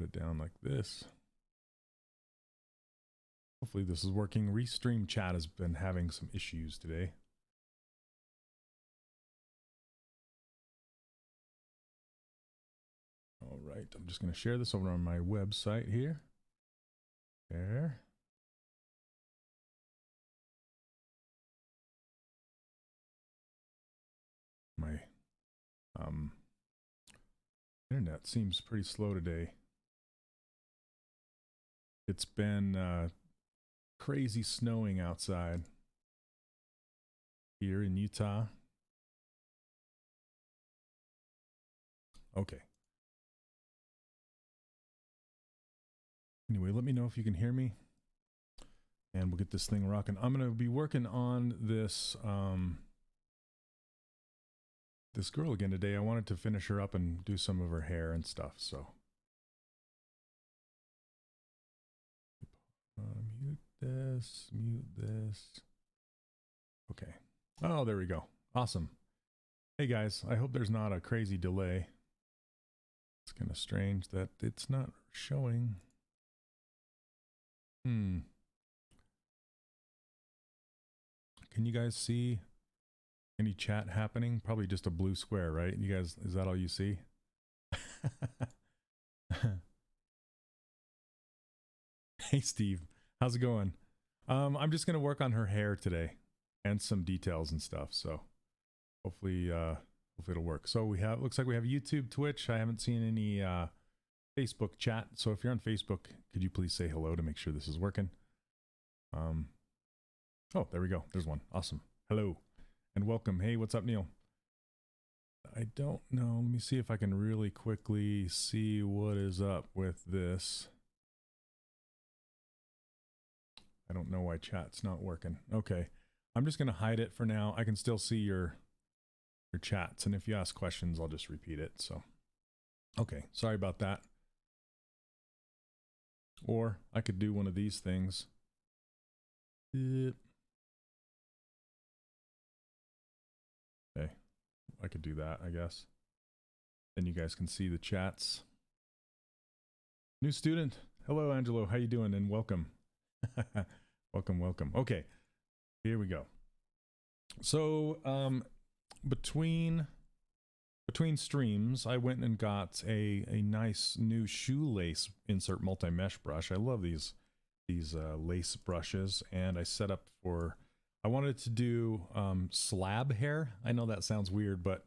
put it down like this. Hopefully this is working. Restream chat has been having some issues today. All right, I'm just going to share this over on my website here. There. My internet seems pretty slow today. It's been crazy snowing outside here in Utah. Okay. Anyway, let me know if you can hear me, and we'll get this thing rocking. I'm going to be working on this this girl again today. I wanted to finish her up and do some of her hair and stuff, so. Mute this. Okay. Oh, there we go. Awesome. Hey guys, I hope there's not a crazy delay. It's kind of strange that it's not showing. Can you guys see any chat happening? Probably just a blue square, right? You guys, is that all you see? Hey Steve, how's it going? I'm just gonna work on her hair today and some details and stuff, so hopefully hopefully it'll work. So we have, looks like we have YouTube, Twitch. I haven't seen any Facebook chat, so if you're on Facebook, could you please say hello to make sure this is working? Oh, there we go. There's one. Awesome. Hello and welcome. Hey, what's up, Neil? I don't know. Let me see if I can really quickly see what is up with this. I don't know why chat's not working. Okay. I'm just going to hide it for now. I can still see your chats, and if you ask questions, I'll just repeat it. So, okay. Sorry about that. Or I could do one of these things. Okay. I could do that, I guess. Then you guys can see the chats. New student. Hello, Angelo. How you doing? And welcome. Welcome, welcome. Okay, here we go. So between streams, I went and got a nice new shoelace insert multi-mesh brush. I love these lace brushes, and I set up for, I wanted to do slab hair. I know that sounds weird, but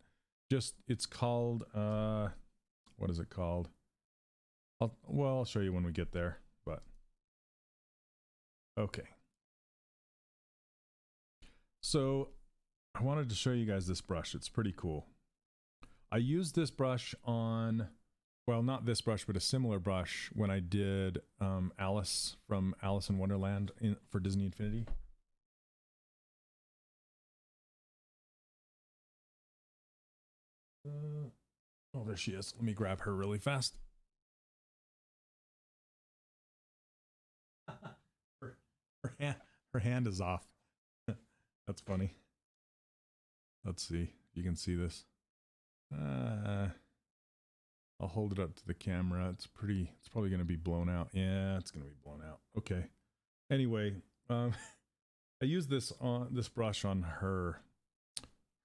just, it's called what is it called? I'll show you when we get there, but okay. So I wanted to show you guys this brush. It's pretty cool. I used this brush on, well, not this brush, but a similar brush when I did Alice from Alice in Wonderland for Disney Infinity. Oh, there she is. Let me grab her really fast. Her hand is off. That's funny. Let's see. You can see this. I'll hold it up to the camera. It's probably going to be blown out. Yeah, it's going to be blown out. Okay. Anyway, I used this brush on her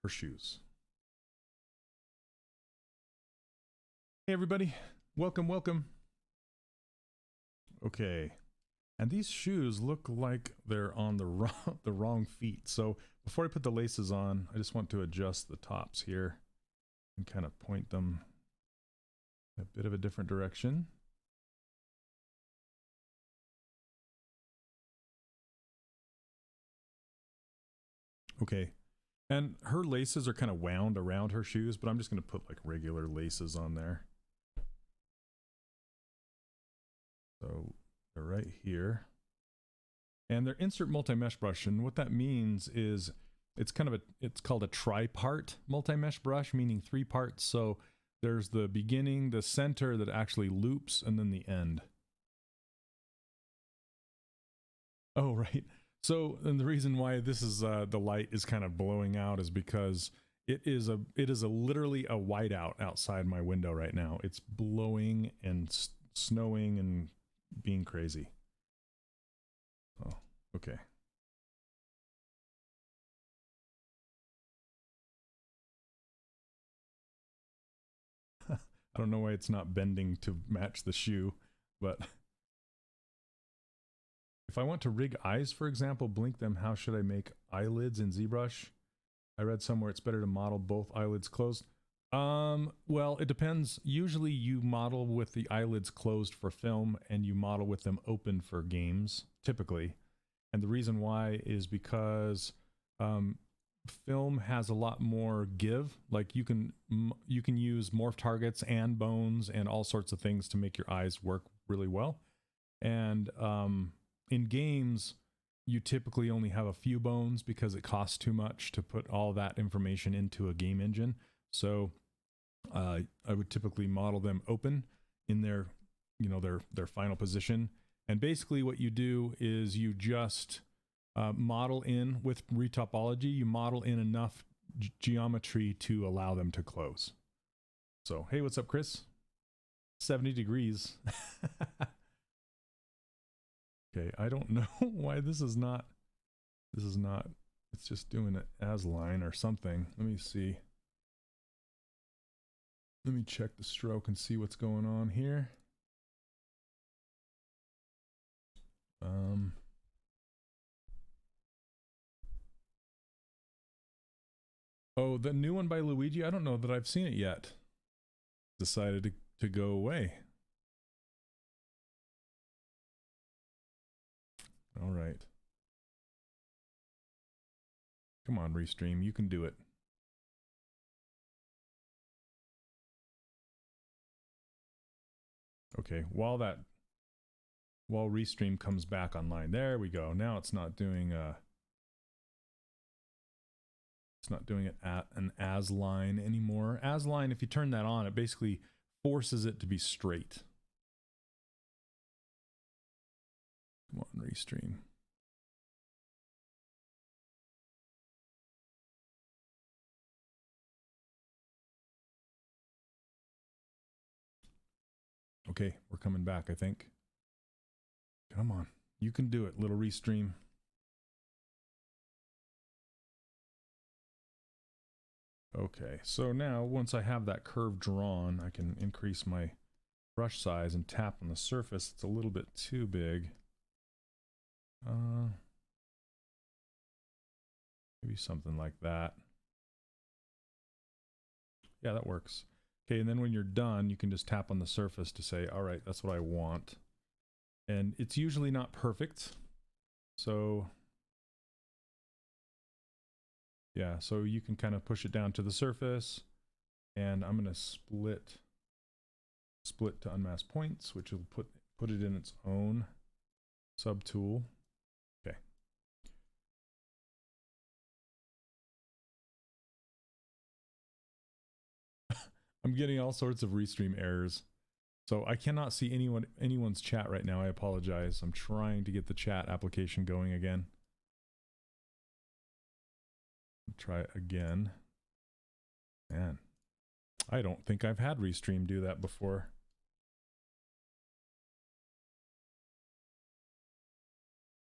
shoes. Hey everybody, welcome, welcome. Okay. And these shoes look like they're on the wrong feet. So before I put the laces on, I just want to adjust the tops here and kind of point them in a bit of a different direction. Okay. And her laces are kind of wound around her shoes, but I'm just going to put like regular laces on there. So they're right here. And they're insert multi-mesh brush, and what that means is it's called a tri-part multi-mesh brush, meaning 3 parts. So there's the beginning, the center that actually loops, and then the end. Oh, right. So, and the reason why this is the light is kind of blowing out is because it is literally a whiteout outside my window right now. It's blowing and snowing and being crazy. Oh, okay. I don't know why it's not bending to match the shoe, but if I want to rig eyes, for example, blink them, how should I make eyelids in ZBrush? I read somewhere it's better to model both eyelids closed. Well, it depends. Usually you model with the eyelids closed for film and you model with them open for games, typically. And the reason why is because film has a lot more give. Like you can use morph targets and bones and all sorts of things to make your eyes work really well. And in games, you typically only have a few bones because it costs too much to put all that information into a game engine. So I would typically model them open in their, you know, their final position. And basically what you do is you just model in with retopology, you model in enough geometry to allow them to close. So, hey, what's up, Chris? 70 degrees. Okay, I don't know why this is not, it's just doing it as line or something. Let me see. Let me check the stroke and see what's going on here. Oh, the new one by Luigi? I don't know that I've seen it yet. Decided to go away. All right. Come on, Restream, you can do it. Okay, while Restream comes back online, there we go. Now it's not doing it at an as line anymore. As line, if you turn that on, it basically forces it to be straight. Come on, Restream. Okay, we're coming back, I think. Come on, you can do it, little Restream. Okay, so now once I have that curve drawn, I can increase my brush size and tap on the surface. It's a little bit too big. Maybe something like that. Yeah, that works. Okay, and then when you're done, you can just tap on the surface to say, all right, that's what I want. And it's usually not perfect. So yeah, so you can kind of push it down to the surface, and I'm going to split to unmask points, which will put it in its own subtool. Okay. I'm getting all sorts of Restream errors. So I cannot see anyone's chat right now. I apologize. I'm trying to get the chat application going again. Try it again. Man, I don't think I've had Restream do that before.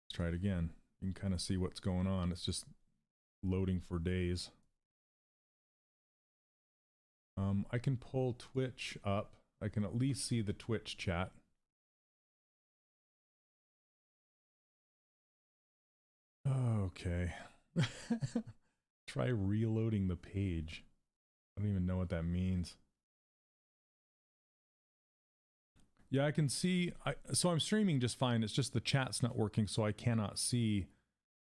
Let's try it again. You can kind of see what's going on. It's just loading for days. I can pull Twitch up. I can at least see the Twitch chat. Okay. Try reloading the page. I don't even know what that means. Yeah, I can see. So I'm streaming just fine. It's just the chat's not working, so I cannot see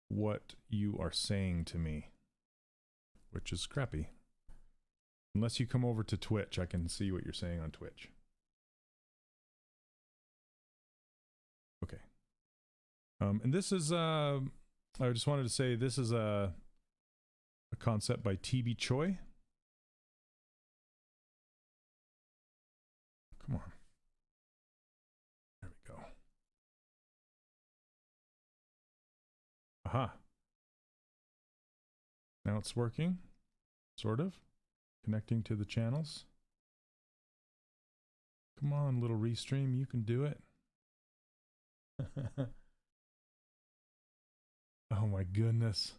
what you are saying to me, which is crappy. Unless you come over to Twitch, I can see what you're saying on Twitch. Okay. And this is, I just wanted to say this is a concept by Choi. Come on. There we go. Aha. Now it's working, sort of. Connecting to the channels. Come on, little restream, you can do it. Oh my goodness.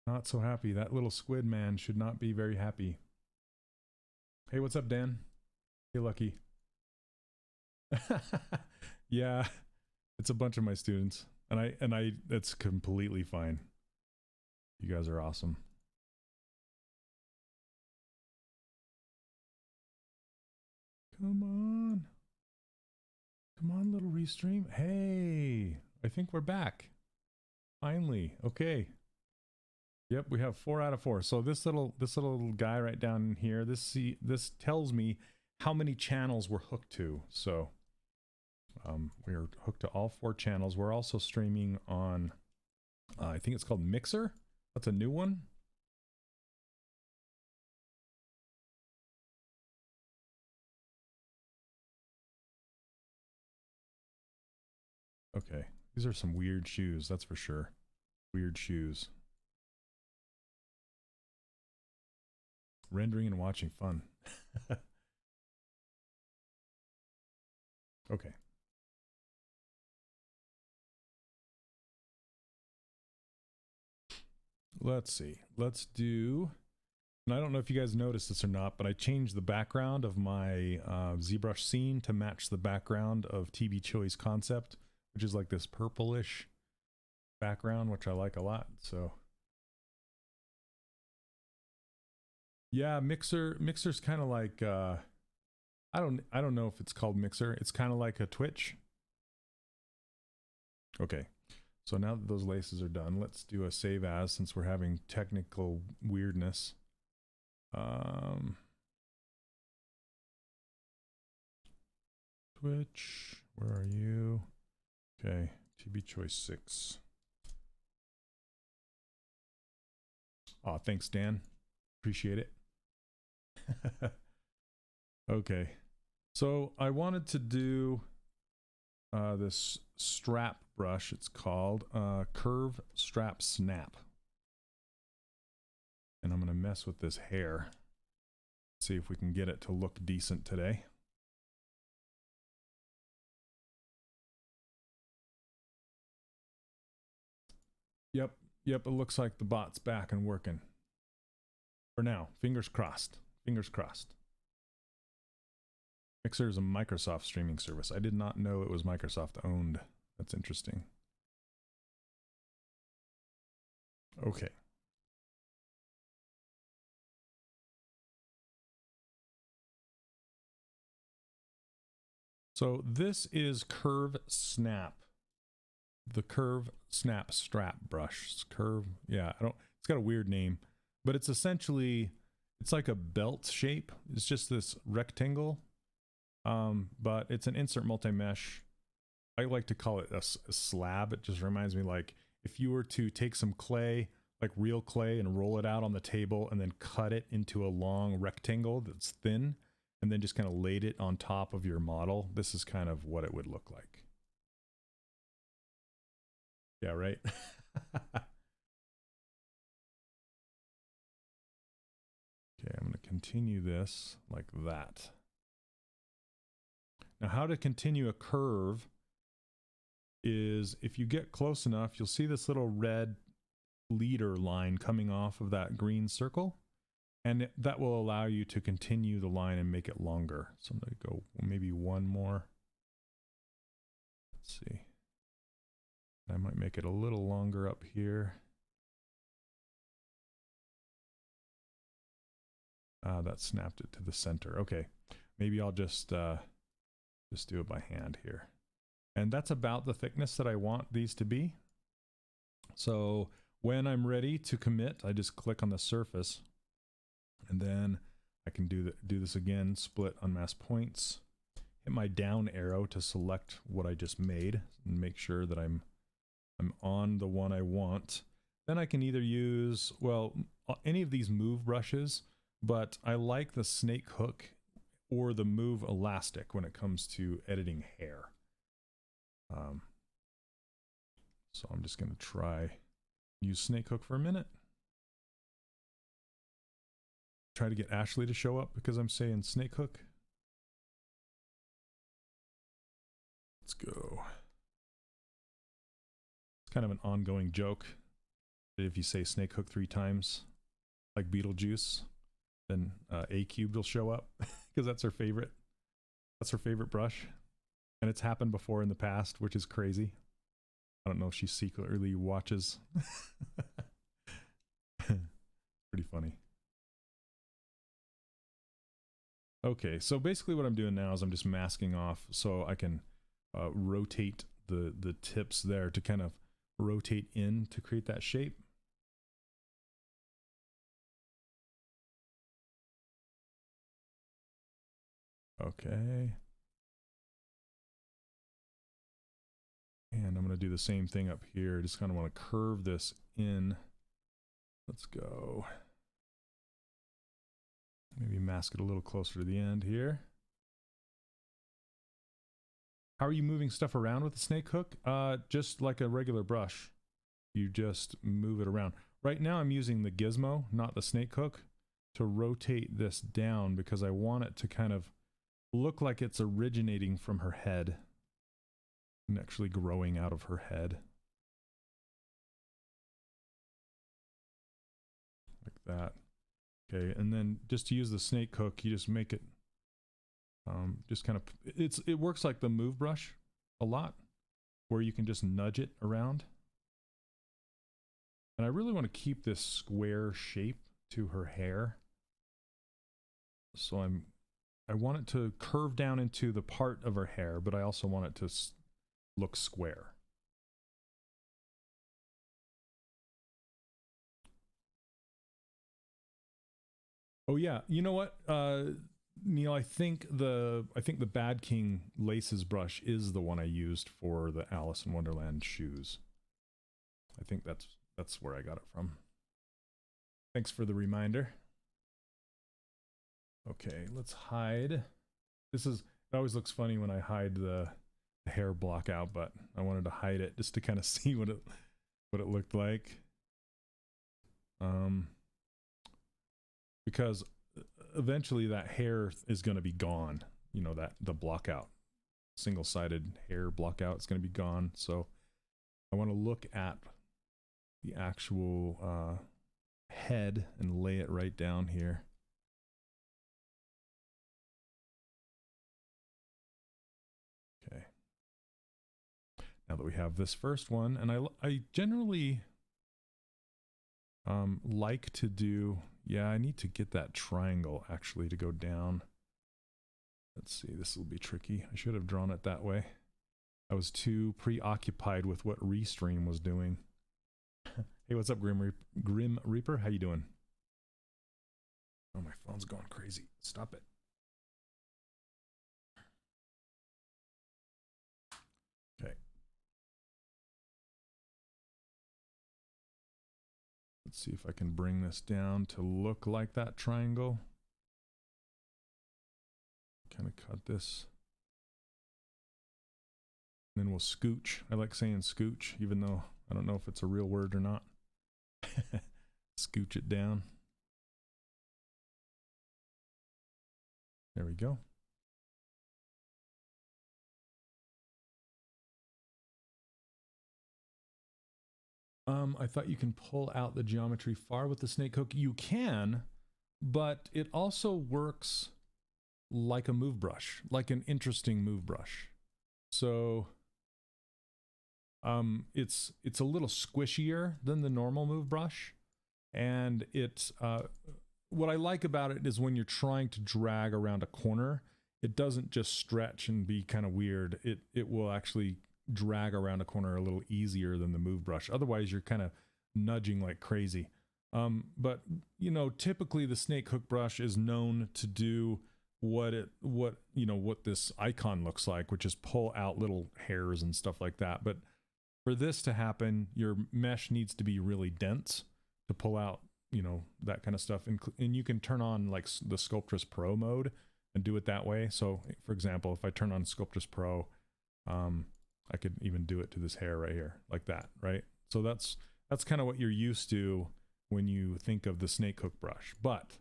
Not so happy. That little squid man should not be very happy. Hey, what's up, Dan? Hey, Lucky. Yeah, it's a bunch of my students, and I that's completely fine. You guys are awesome. Come on. Come on, little restream. Hey, I think we're back. Finally. Okay. Yep, we have 4 out of 4. So this little guy right down here, this tells me how many channels we're hooked to. So we're hooked to all 4 channels. We're also streaming on I think it's called Mixer. That's a new one. Okay, these are some weird shoes, that's for sure. Weird shoes. Rendering and watching fun. Okay. Let's see. Let's do... And I don't know if you guys noticed this or not, but I changed the background of my ZBrush scene to match the background of TB Choi's concept, which is like this purplish background, which I like a lot. So yeah, Mixer's kind of like I don't know if it's called Mixer. It's kind of like a Twitch. Okay. So now that those laces are done, let's do a save as, since we're having technical weirdness. Twitch, where are you? Okay, TB Choice 6. Aw, thanks, Dan. Appreciate it. Okay, so I wanted to do this strap brush. It's called Curve Strap Snap. And I'm going to mess with this hair. See if we can get it to look decent today. Yep, it looks like the bot's back and working. For now, fingers crossed. Fingers crossed. Mixer is a Microsoft streaming service. I did not know it was Microsoft owned. That's interesting. Okay. So this is Curve Snap. The Curve Snap Strap Brush. It's curve, yeah, it's got a weird name, but it's essentially, it's like a belt shape. It's just this rectangle, but it's an insert multi-mesh. I like to call it a slab. It just reminds me, like, if you were to take some clay, like real clay, and roll it out on the table and then cut it into a long rectangle that's thin, and then just kind of laid it on top of your model, this is kind of what it would look like. Yeah, right? Okay, I'm going to continue this like that. Now, how to continue a curve is, if you get close enough, you'll see this little red leader line coming off of that green circle, and that will allow you to continue the line and make it longer. So I'm going to go maybe one more. Let's see. I might make it a little longer up here. That snapped it to the center. Okay, maybe I'll just do it by hand here. And that's about the thickness that I want these to be. So when I'm ready to commit, I just click on the surface, and then I can do this again, split unmask points, hit my down arrow to select what I just made, and make sure that I'm on the one I want. Then I can either use, well, any of these move brushes, but I like the snake hook or the move elastic when it comes to editing hair. So I'm just going to try, use snake hook for a minute. try to get Ashley to show up because I'm saying snake hook. Let's go. It's kind of an ongoing joke that if you say snake hook 3 times, like Beetlejuice, then A cubed will show up because that's her favorite. That's her favorite brush. And it's happened before in the past, which is crazy. I don't know if she secretly watches. Pretty funny. Okay, so basically what I'm doing now is I'm just masking off so I can rotate the tips there to kind of rotate in to create that shape. Okay. And I'm going to do the same thing up here. Just kind of want to curve this in. Let's go. Maybe mask it a little closer to the end here. How are you moving stuff around with the snake hook? Just like a regular brush. You just move it around. Right now I'm using the gizmo, not the snake hook, to rotate this down because I want it to kind of look like it's originating from her head and actually growing out of her head. Like that. Okay, and then just to use the snake hook, you just make it just kind of, it works like the move brush a lot, where you can just nudge it around. And I really want to keep this square shape to her hair. So I want it to curve down into the part of her hair, but I also want it to look square. Oh yeah, you know what, Neil? I think the Bad King Laces brush is the one I used for the Alice in Wonderland shoes. I think that's where I got it from. Thanks for the reminder. Okay, let's hide. It always looks funny when I hide the hair block out, but I wanted to hide it just to kind of see what it looked like. Because eventually that hair is going to be gone. You know, that the block out, single-sided hair block out is going to be gone. So I want to look at the actual head and lay it right down here. Okay. Now that we have this first one, and I generally like to do, yeah, I need to get that triangle actually to go down. Let's see, this will be tricky. I should have drawn it that way. I was too preoccupied with what Restream was doing. Hey, what's up, Grim Reaper? How you doing? Oh, my phone's going crazy. Stop it. Okay. Let's see if I can bring this down to look like that triangle. Kind of cut this. And then we'll scooch. I like saying scooch, even though I don't know if it's a real word or not. Scooch it down. There we go. I thought you can pull out the geometry far with the snake hook. You can, but it also works like a move brush, like an interesting move brush. So it's a little squishier than the normal move brush, and it's what I like about it is when you're trying to drag around a corner, it doesn't just stretch and be kind of weird. It will actually drag around a corner a little easier than the move brush. Otherwise, you're kind of nudging like crazy. But you know, typically the snake hook brush is known to do what this icon looks like, which is pull out little hairs and stuff like that. But for this to happen, your mesh needs to be really dense to pull out, you know, that kind of stuff. And you can turn on like the Sculptress Pro mode and do it that way. So for example, if I turn on Sculptress Pro, I could even do it to this hair right here, like that, right? So that's kind of what you're used to when you think of the snake hook brush. But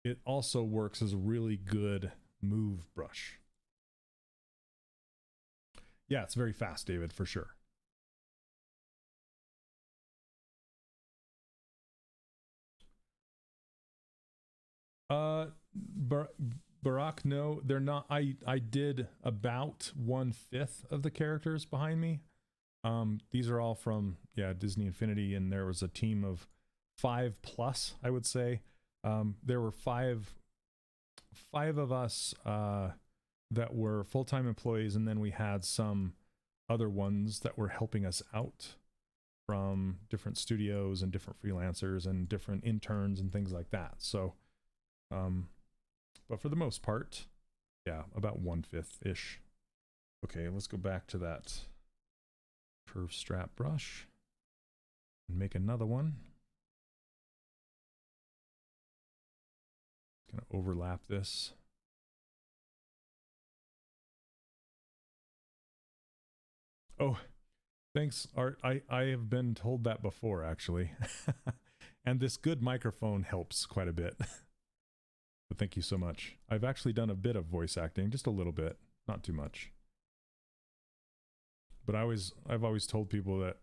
it also works as a really good move brush. Yeah, it's very fast, David, for sure. Barack, no, they're not. I did about 1/5 of the characters behind me. These are all from, yeah, Disney Infinity, and there was a team of 5+, I would say. There were five of us that were full-time employees, and then we had some other ones that were helping us out from different studios and different freelancers and different interns and things like that. So, but for the most part, yeah, about 1/5-ish. Okay, let's go back to that curve strap brush and make another one. Gonna overlap this. Oh, thanks, Art. I have been told that before, actually. And this good microphone helps quite a bit. But thank you so much. I've actually done a bit of voice acting, just a little bit, not too much. But I've always told people that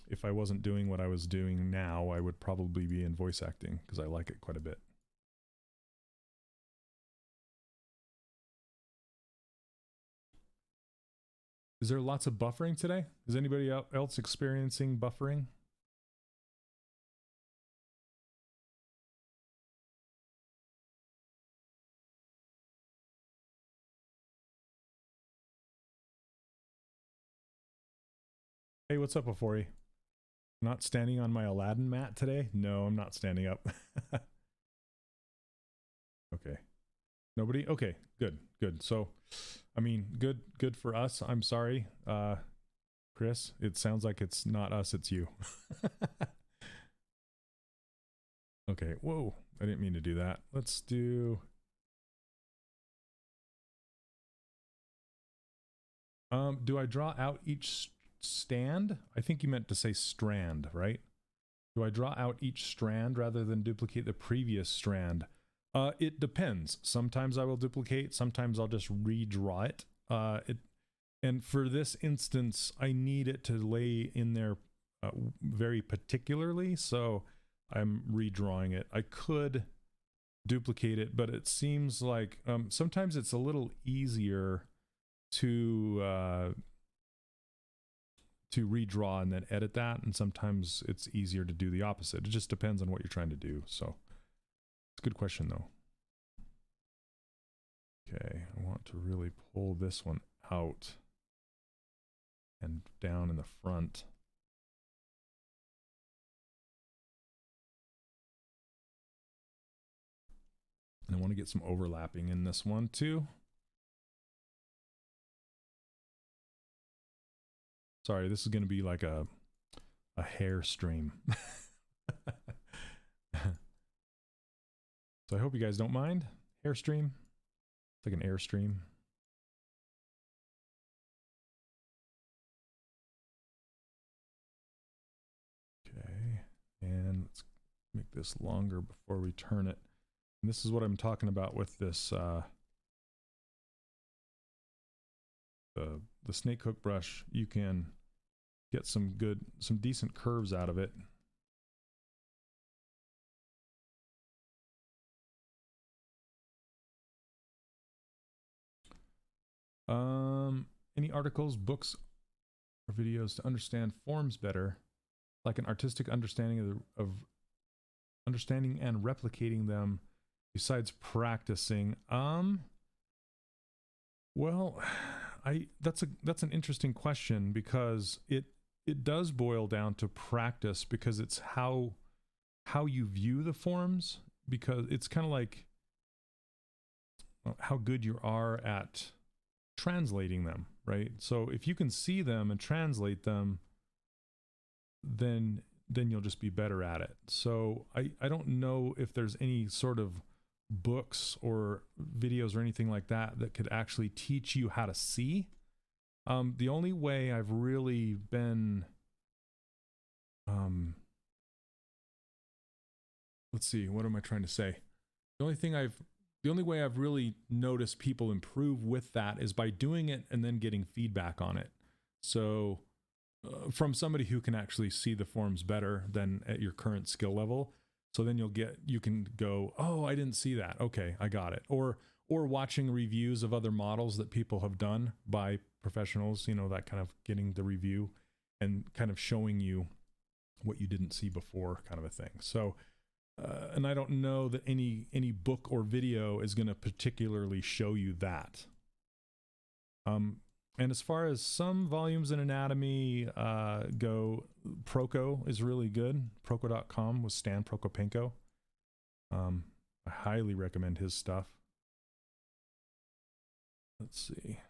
if I wasn't doing what I was doing now, I would probably be in voice acting because I like it quite a bit. Is there lots of buffering today? Is anybody else experiencing buffering? Hey, what's up, Afori? Not standing on my Aladdin mat today? No, I'm not standing up. Okay. Nobody? Okay, good, good. So, I mean, good for us. I'm sorry, Chris. It sounds like it's not us, it's you. Okay, whoa. I didn't mean to do that. Let's do... do I draw out each stand? I think you meant to say strand, right? Do I draw out each strand rather than duplicate the previous strand? It depends. Sometimes I will duplicate, sometimes I'll just redraw it. And for this instance, I need it to lay in there very particularly, so I'm redrawing it. I could duplicate it, but it seems like sometimes it's a little easier to redraw and then edit that, and sometimes it's easier to do the opposite. It just depends on what you're trying to do. So it's a good question though. Okay, I want to really pull this one out and down in the front. And I want to get some overlapping in this one too. Sorry, this is going to be like a hair stream. So I hope you guys don't mind. Airstream. It's like an Airstream. Okay, and let's make this longer before we turn it. And this is what I'm talking about with this the snake hook brush. You can get some decent curves out of it. Any articles, books, or videos to understand forms better, like an artistic understanding of understanding and replicating them besides practicing? Well, that's an interesting question, because it does boil down to practice, because it's how you view the forms, because it's kind of like how good you are at translating them, right? So if you can see them and translate them, then you'll just be better at it. So I don't know if there's any sort of books or videos or anything like that that could actually teach you how to see. The only way I've really been let's see, what am I trying to say? The only way I've really noticed people improve with that is by doing it and then getting feedback on it. So from somebody who can actually see the forms better than at your current skill level. So then you can go, oh, I didn't see that. Okay, I got it. Or watching reviews of other models that people have done by professionals, you know, that kind of getting the review and kind of showing you what you didn't see before, kind of a thing. So, and I don't know that any book or video is going to particularly show you that. And as far as some volumes in anatomy go, Proco is really good. Proco.com with Stan Prokopenko. I highly recommend his stuff. Let's see.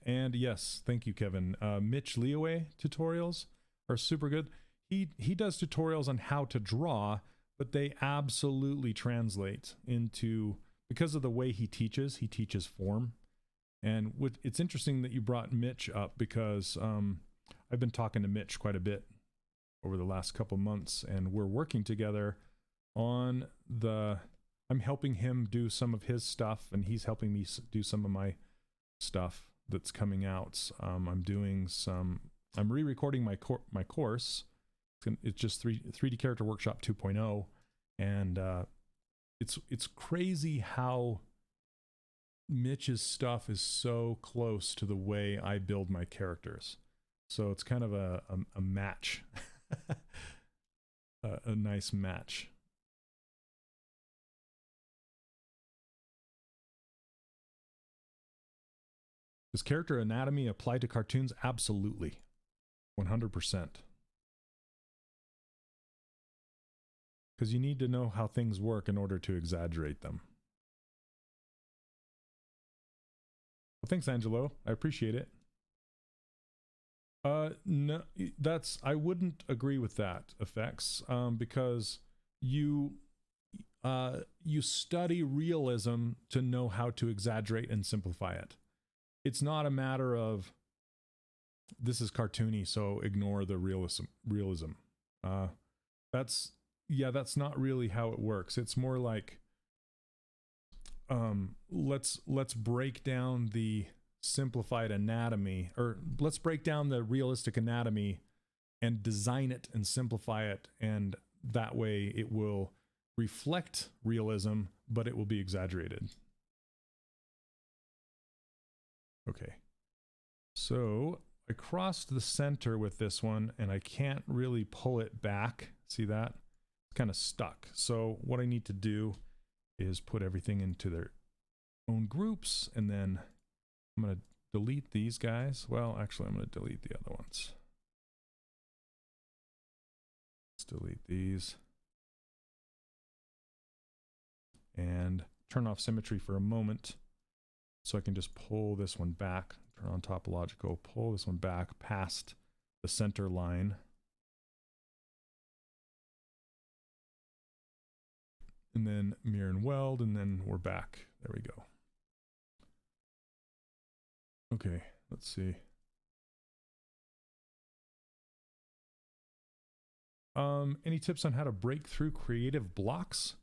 And yes, thank you, Kevin. Mitch Leaway tutorials are super good. He does tutorials on how to draw, but they absolutely translate into, because of the way he teaches form. And it's interesting that you brought Mitch up, because I've been talking to Mitch quite a bit over the last couple months, and we're working together on I'm helping him do some of his stuff, and he's helping me do some of my stuff that's coming out. I'm re-recording my course. It's just 3D Character Workshop 2.0, and it's crazy how Mitch's stuff is so close to the way I build my characters. So it's kind of a match, a nice match. Does character anatomy apply to cartoons? Absolutely. 100%. Because you need to know how things work in order to exaggerate them. Well, thanks, Angelo. I appreciate it. No, I wouldn't agree with that, Effects, because you study realism to know how to exaggerate and simplify it. It's not a matter of this is cartoony, so ignore the realism. That's not really how it works. It's more like let's break down the simplified anatomy, or let's break down the realistic anatomy and design it and simplify it, and that way it will reflect realism, but it will be exaggerated. Okay, so I crossed the center with this one, and I can't really pull it back. See that? It's kind of stuck. So what I need to do is put everything into their own groups, and then I'm going to delete these guys. Well, actually, I'm going to delete the other ones. Let's delete these. And turn off symmetry for a moment, so I can just pull this one back, turn on Topological, pull this one back past the center line. And then mirror and weld, and then we're back. There we go. Okay, let's see. Any tips on how to break through creative blocks?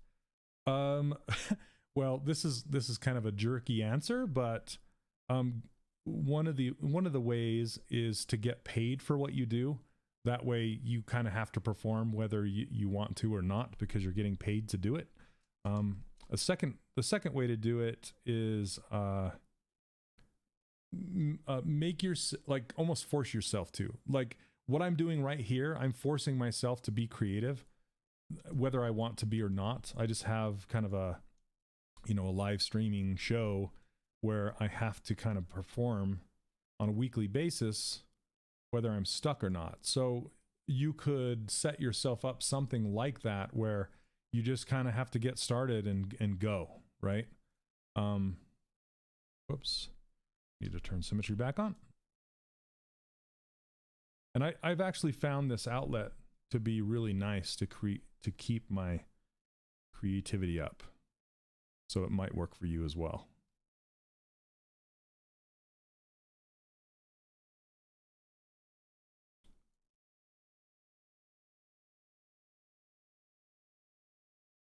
Well, this is kind of a jerky answer, but one of the ways is to get paid for what you do. That way you kind of have to perform whether you want to or not, because you're getting paid to do it. The second way to do it is almost force yourself to. Like what I'm doing right here, I'm forcing myself to be creative, whether I want to be or not. I just have kind of a live streaming show where I have to kind of perform on a weekly basis, whether I'm stuck or not. So you could set yourself up something like that, where you just kind of have to get started and go, right? Whoops. Need to turn symmetry back on. And I've actually found this outlet to be really nice to keep my creativity up. So it might work for you as well.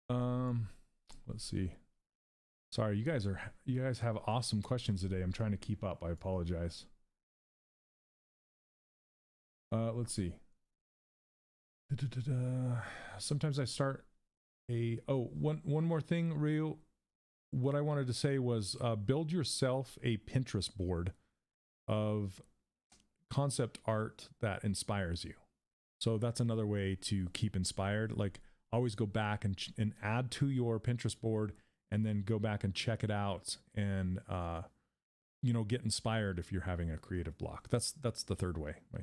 Let's see. Sorry, you guys have awesome questions today. I'm trying to keep up. I apologize. Let's see. Sometimes I start one more thing, Ryu. What I wanted to say was build yourself a Pinterest board of concept art that inspires you. So that's another way to keep inspired. Like always go back and add to your Pinterest board, and then go back and check it out, and you know, get inspired if you're having a creative block. That's the third way, my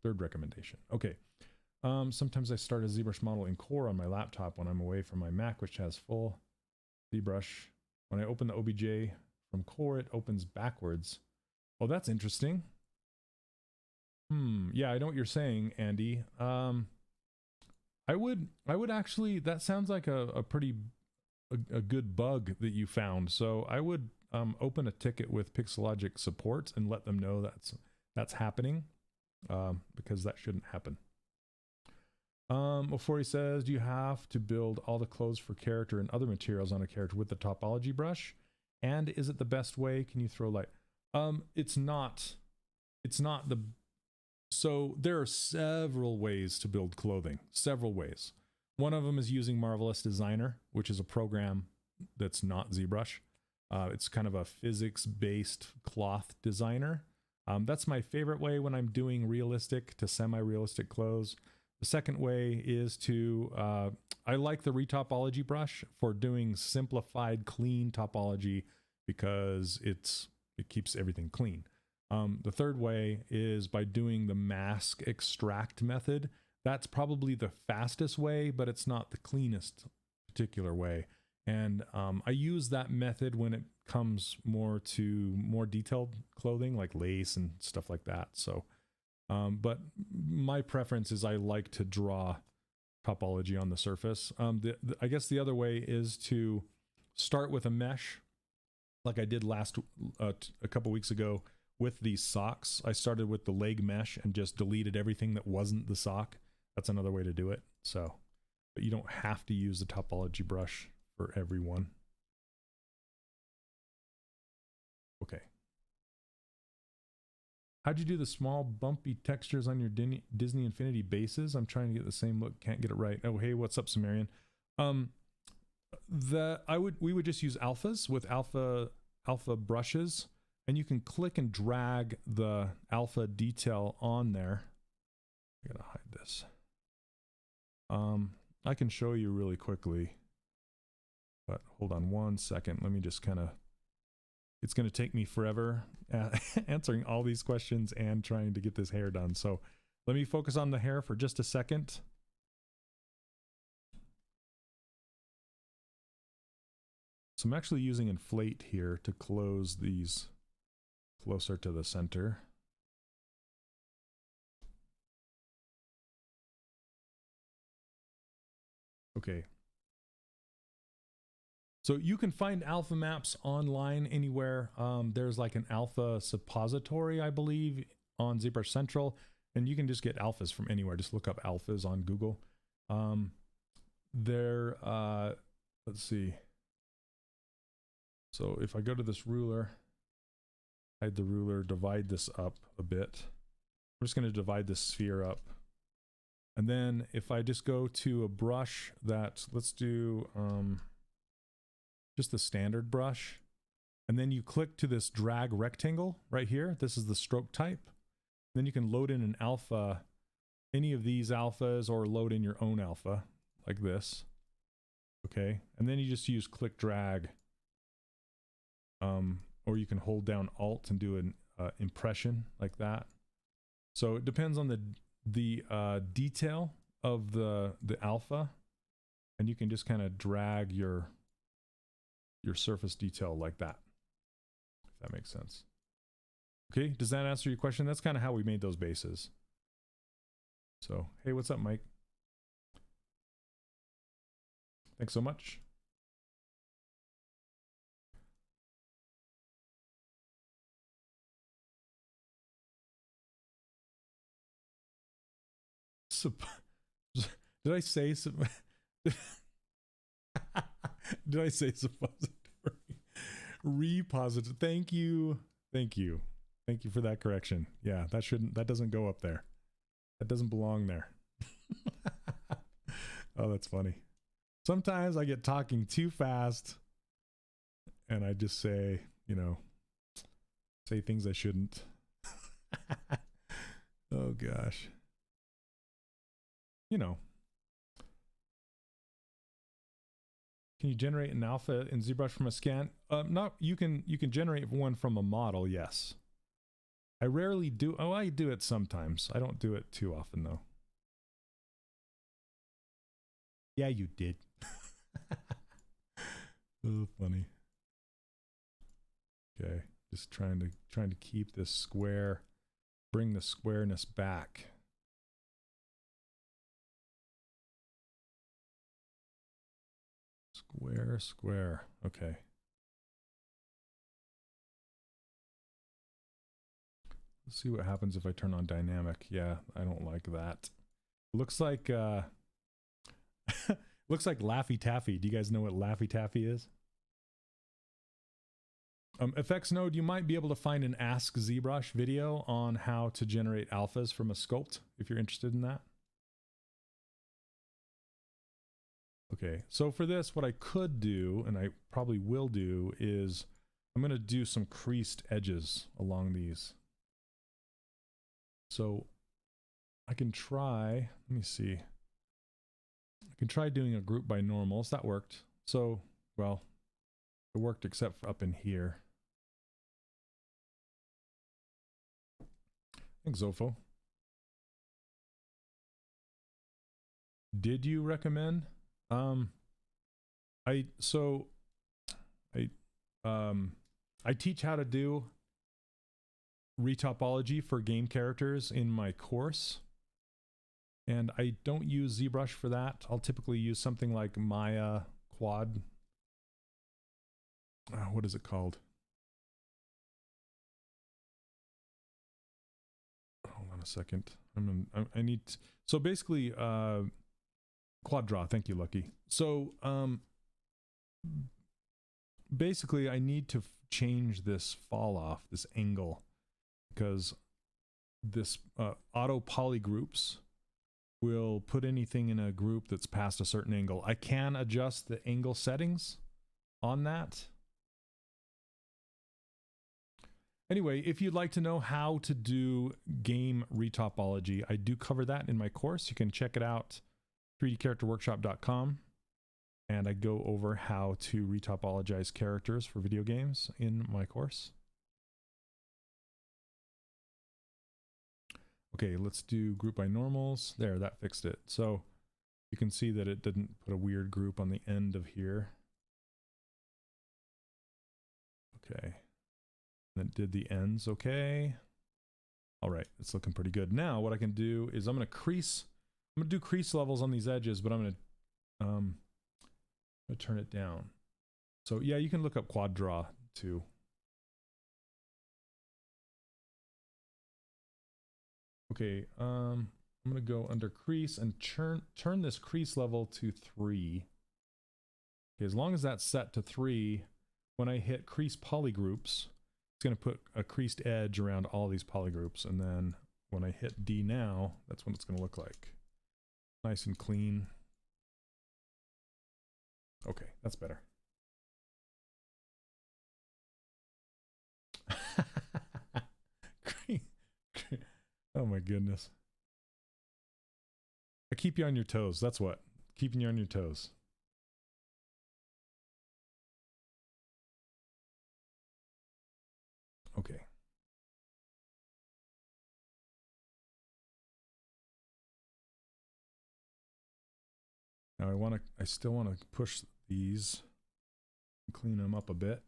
third recommendation. Okay. Sometimes I start a ZBrush model in Core on my laptop when I'm away from my Mac, which has full ZBrush. When I open the OBJ from Core, it opens backwards. Oh, that's interesting. Yeah, I know what you're saying, Andy. I would actually, that sounds like a pretty good bug that you found. So I would open a ticket with Pixologic support and let them know that's happening, because that shouldn't happen. Before he says, do you have to build all the clothes for character and other materials on a character with the topology brush? And is it the best way? Can you throw light? It's not so there are several ways to build clothing, several ways. One of them is using Marvelous Designer, which is a program that's not ZBrush. It's kind of a physics-based cloth designer. That's my favorite way when I'm doing realistic to semi-realistic clothes. The second way is to, I like the retopology brush for doing simplified, clean topology because it keeps everything clean. The third way is by doing the mask extract method. That's probably the fastest way, but it's not the cleanest particular way. And I use that method when it comes more to more detailed clothing like lace and stuff like that. So, but my preference is I like to draw topology on the surface. I guess the other way is to start with a mesh, like I did a couple weeks ago with these socks. I started with the leg mesh and just deleted everything that wasn't the sock. That's another way to do it. So, but you don't have to use the topology brush for everyone. Okay. How'd you do the small bumpy textures on your Disney Infinity bases? I'm trying to get the same look, can't get it right. Oh, hey, what's up, Sumerian? We would just use alphas with alpha brushes, and you can click and drag the alpha detail on there. I gotta hide this. I can show you really quickly, but hold on one second. Let me just kind of, it's going to take me forever answering all these questions and trying to get this hair done. So let me focus on the hair for just a second. So I'm actually using inflate here to close these closer to the center. Okay. So you can find alpha maps online anywhere. There's like an alpha suppository, I believe, on ZBrush Central, and you can just get alphas from anywhere. Just look up alphas on Google. Let's see. So if I go to this ruler, hide the ruler, divide this up a bit. I'm just going to divide this sphere up. And then if I just go to a brush that, let's do just the standard brush, and then you click to this drag rectangle right here. This is the stroke type. Then you can load in an alpha, any of these alphas, or load in your own alpha like this. Okay, and then you just use click drag, or you can hold down Alt and do an impression like that. So it depends on the detail of the alpha, and you can just kind of drag your surface detail like that, if that makes sense. Okay, does that answer your question? That's kind of how we made those bases. So, hey, what's up, Mike? Thanks so much. Did I say some? Did I say suppository? Repository. Thank you. Thank you. Thank you for that correction. Yeah, that doesn't go up there. That doesn't belong there. Oh, that's funny. Sometimes I get talking too fast and I just say, you know, say things I shouldn't. Oh gosh. You know. Can you generate an alpha in ZBrush from a scan? No, you can generate one from a model, yes. I rarely do. Oh, I do it sometimes. I don't do it too often though. Yeah, you did. Oh, funny. Okay, just trying to keep this square, bring the squareness back. Square, square. Okay. Let's see what happens if I turn on dynamic. Yeah, I don't like that. Looks like looks like Laffy Taffy. Do you guys know what Laffy Taffy is? Effects Node, you might be able to find an Ask ZBrush video on how to generate alphas from a sculpt if you're interested in that. Okay, so for this, what I could do, and I probably will do, is I'm going to do some creased edges along these. So I can try, let me see. I can try doing a group by normals. That worked. So, well, it worked except for up in here. Thanks, Zofo. Did you recommend? I teach how to do retopology for game characters in my course, and I don't use ZBrush for that. I'll typically use something like Maya Quad. What is it called? Hold on a second. I need to, so basically Quad Draw. Thank you, Lucky. So basically I need to change this fall off, this angle, because this auto polygroups will put anything in a group that's past a certain angle. I can adjust the angle settings on that. Anyway, if you'd like to know how to do game retopology, I do cover that in my course. You can check it out, 3dcharacterworkshop.com. And I go over how to retopologize characters for video games in my course. Okay, let's do group by normals. There, that fixed it. So you can see that it didn't put a weird group on the end of here. Okay. And it did the ends okay. All right, it's looking pretty good. Now what I can do is I'm gonna do crease levels on these edges, but I'm gonna turn it down. So yeah, you can look up Quad Draw too. Okay, I'm gonna go under crease and turn this crease level to 3. Okay, as long as that's set to 3, when I hit crease polygroups, it's gonna put a creased edge around all these polygroups, and then when I hit D now, that's what it's gonna look like. Nice and clean. Okay, that's better. Oh my goodness. I keep you on your toes. That's what. Keeping you on your toes. Okay. Now I still want to push these and clean them up a bit.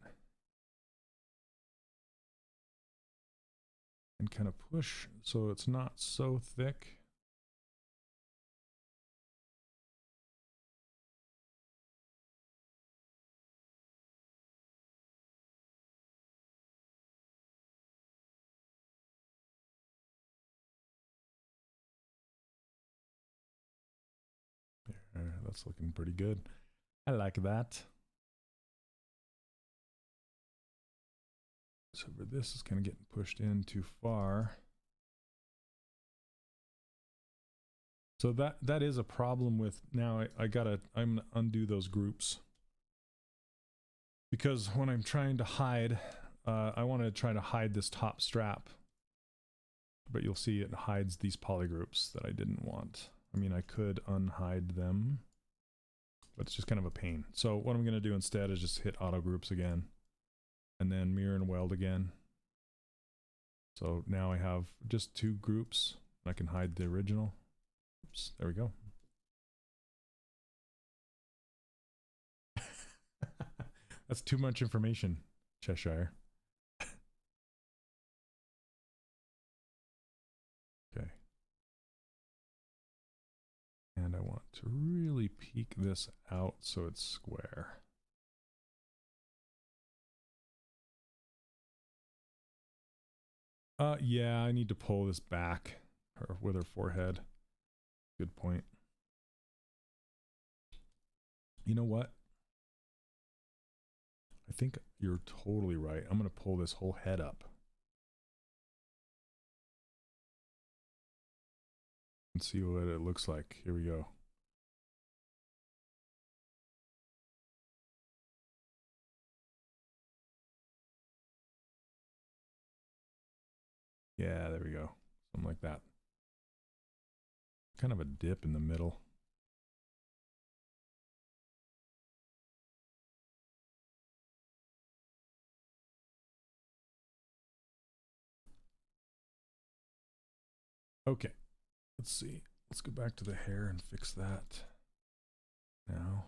And kind of push so it's not so thick. There, that's looking pretty good. I like that. So this is kind of getting pushed in too far. So that is a problem with now. I'm gonna undo those groups, because when I'm trying to hide, I want to try to hide this top strap, but you'll see it hides these polygroups that I didn't want. I mean, I could unhide them, but it's just kind of a pain. So what I'm going to do instead is just hit auto groups again, and then mirror and weld again. So now I have just two groups. I can hide the original. Oops, there we go. That's too much information, Cheshire. Okay. And I want to really peek this out so it's square. Yeah, I need to pull this back with her forehead. Good point. You know what? I think you're totally right. I'm going to pull this whole head up. And see what it looks like. Here we go. Yeah, there we go. Something like that. Kind of a dip in the middle. Okay, let's see. Let's go back to the hair and fix that now.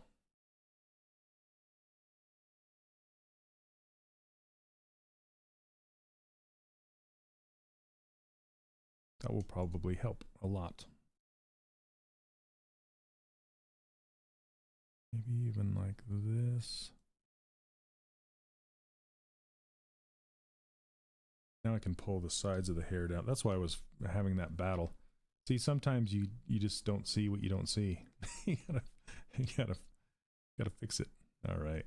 That will probably help a lot. Maybe even like this. Now I can pull the sides of the hair down. That's why I was having that battle. See, sometimes you just don't see what you don't see. you gotta fix it. All right.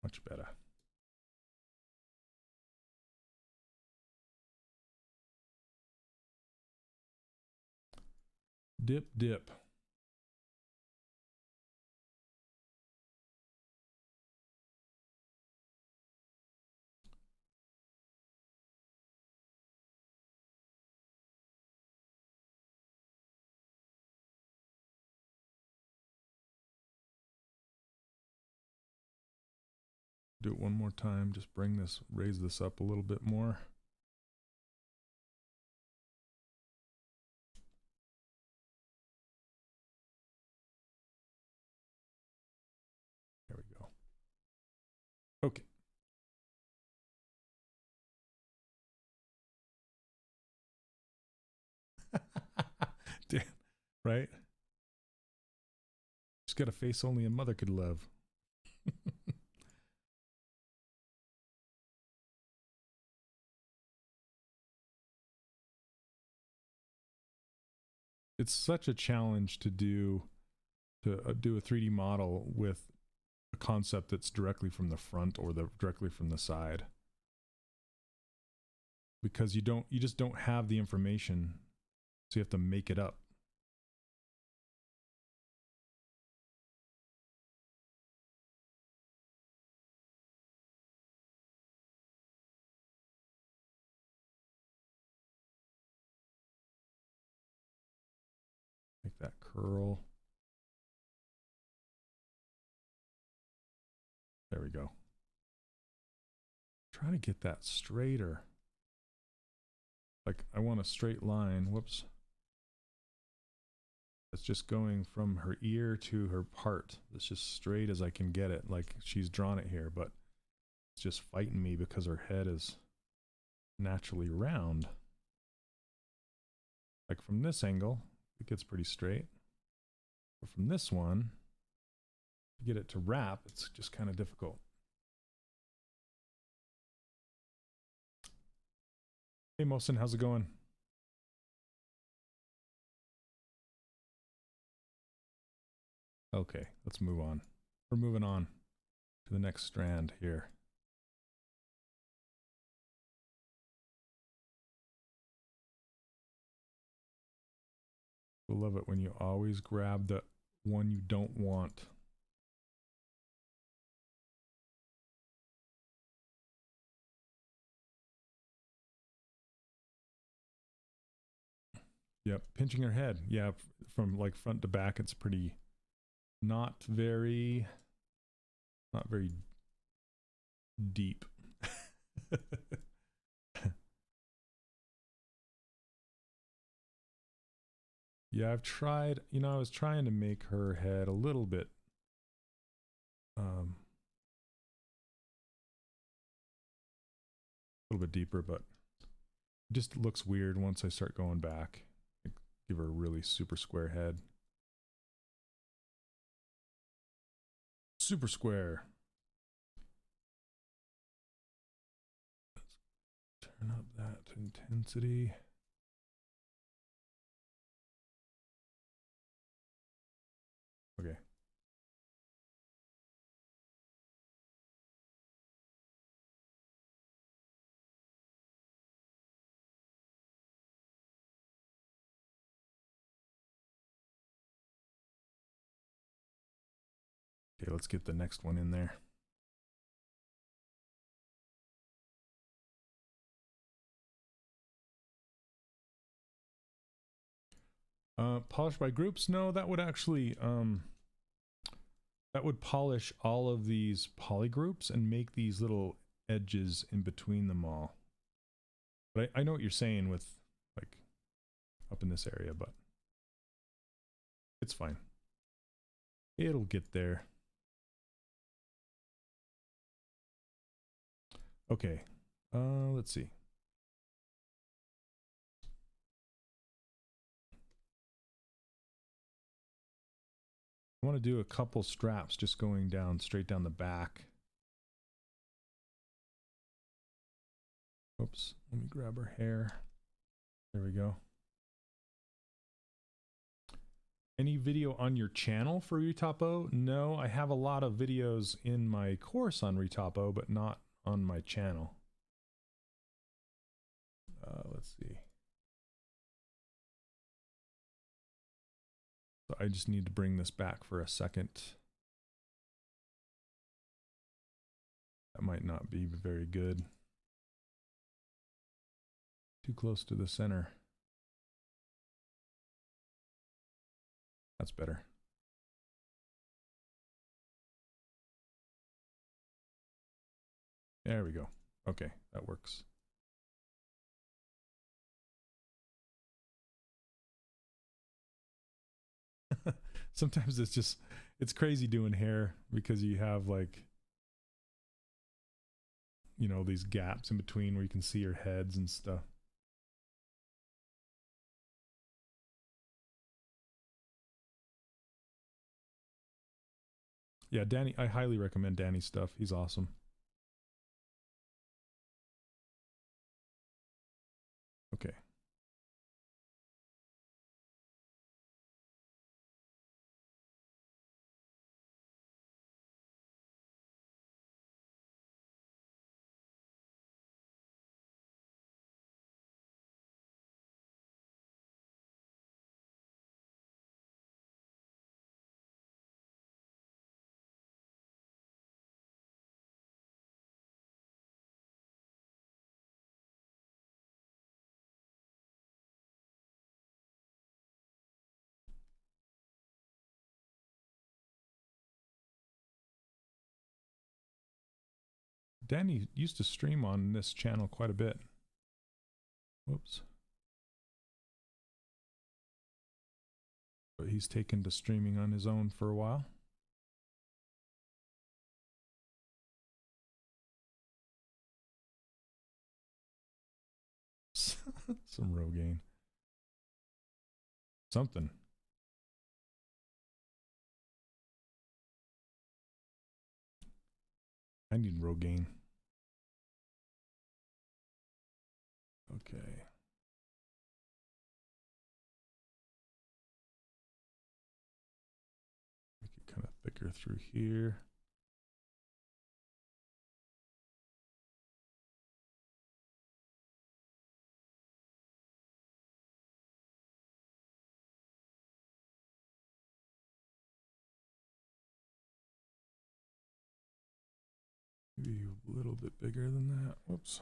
Much better. Dip, dip. Do it one more time. Just bring this, raise this up a little bit more. There we go. Okay. Damn, right? Just got a face only a mother could love. It's such a challenge to do a 3D model with a concept that's directly from the front or directly from the side, because you just don't have the information, so you have to make it up. Make that curl. There we go. Try to get that straighter. Like, I want a straight line. Whoops. It's just going from her ear to her part. It's just straight as I can get it. Like, she's drawn it here, but it's just fighting me because her head is naturally round. Like, from this angle, it gets pretty straight. But from this one, to get it to wrap, it's just kind of difficult. Hey Mosin, how's it going? Okay, let's move on. We're moving on to the next strand here. I love it when you always grab the one you don't want. Yep, pinching her head. Yeah, from like front to back, it's pretty not very deep. Yeah, I've tried, you know, I was trying to make her head a little bit deeper, but it just looks weird once I start going back. Give her a really super square head. Super square. Let's turn up that intensity. Okay. Okay, let's get the next one in there. Polish by groups? No, that would actually that would polish all of these poly groups and make these little edges in between them all. But I know what you're saying with like up in this area, but it's fine. It'll get there. Okay, let's see. I want to do a couple straps just going down straight down the back. Oops, let me grab her hair. There we go. Any video on your channel for Retopo? No, I have a lot of videos in my course on Retopo, but not on my channel. Let's see. So I just need to bring this back for a second. That might not be very good. Too close to the center. That's better. There we go. Okay, that works. Sometimes it's crazy doing hair because you have like, you know, these gaps in between where you can see your heads and stuff. Yeah, Danny, I highly recommend Danny's stuff. He's awesome. Okay. Danny used to stream on this channel quite a bit. Whoops. But he's taken to streaming on his own for a while. Some Rogaine. Something. I need Rogaine. Okay. Make it clear through here. Maybe a little bit bigger than that. Whoops.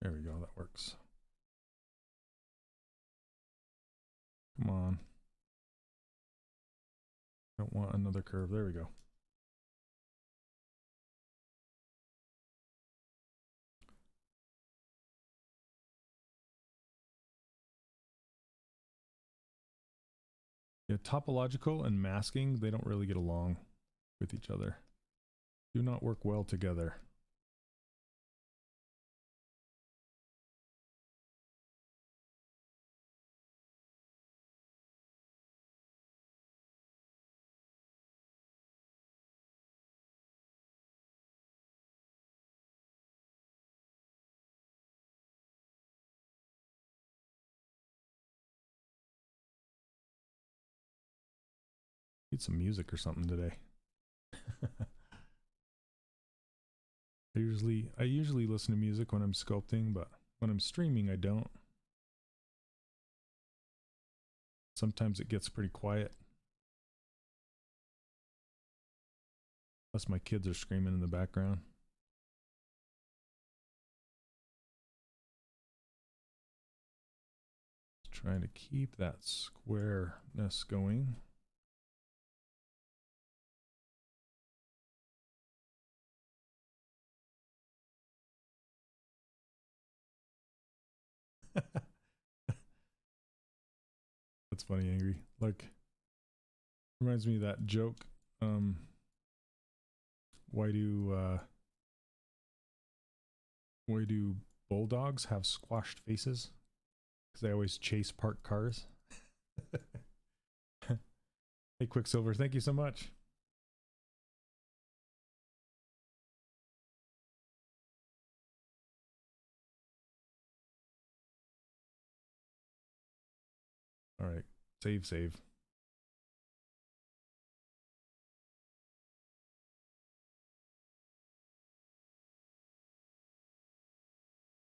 There we go, that works. Come on. Don't want another curve. There we go. Yeah, topological and masking, they don't really get along with each other. Do not work well together. Need some music or something today. I usually listen to music when I'm sculpting, but when I'm streaming I don't. Sometimes it gets pretty quiet. Plus my kids are screaming in the background. Just trying to keep that squareness going. That's funny, Angry. Like, reminds me of that joke. Why do bulldogs have squashed faces? Because they always chase parked cars. Hey, Quicksilver, thank you so much. All right, save.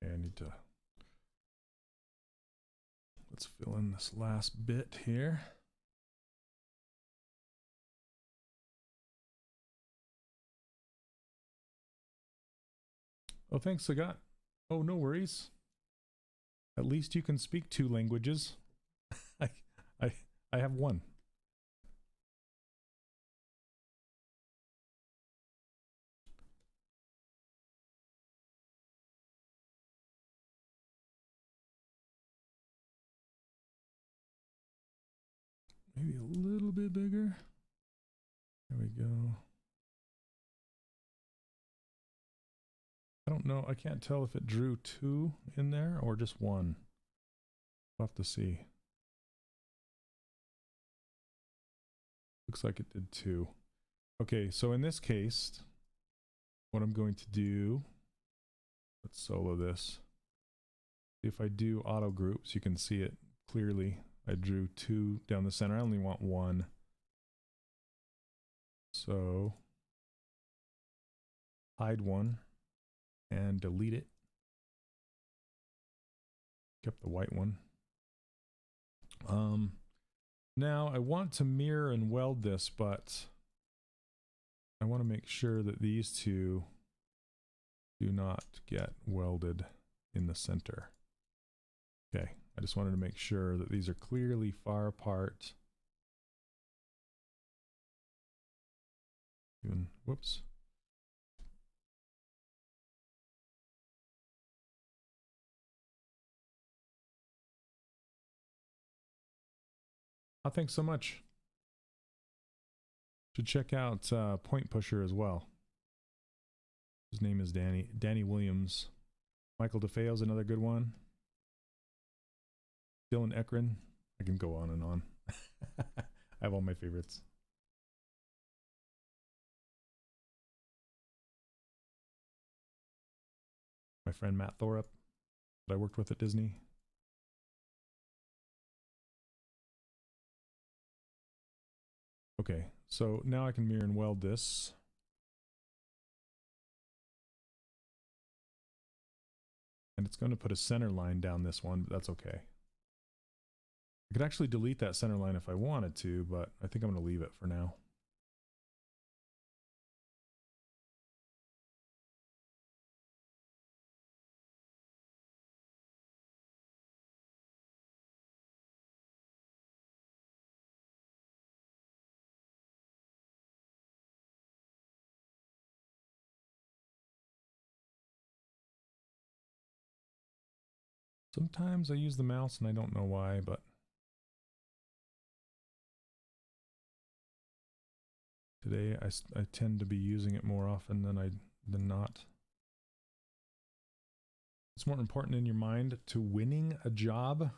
Yeah, I need to, let's fill in this last bit here. Oh, thanks, Sagat. Oh, no worries. At least you can speak 2 languages. I have 1. Maybe a little bit bigger. There we go. I don't know. I can't tell if it drew 2 in there or just 1. We'll have to see. Looks like it did 2. Okay, so in this case, what I'm going to do, let's solo this. If I do auto groups, you can see it clearly. I drew 2 down the center. I only want 1. So hide 1 and delete it. Kept the white one. Now I want to mirror and weld this, but I want to make sure that these 2 do not get welded in the center. Okay, I just wanted to make sure that these are clearly far apart. Whoops. Oh, thanks so much. Should check out Point Pusher as well. His name is Danny Williams. Michael DeFeo's another good one. Dylan Ekron. I can go on and on. I have all my favorites. My friend Matt Thorup that I worked with at Disney. Okay, so now I can mirror and weld this. And it's going to put a center line down this one, but that's okay. I could actually delete that center line if I wanted to, but I think I'm going to leave it for now. Sometimes I use the mouse and I don't know why, but today I tend to be using it more often than not. It's more important in your mind to winning a job,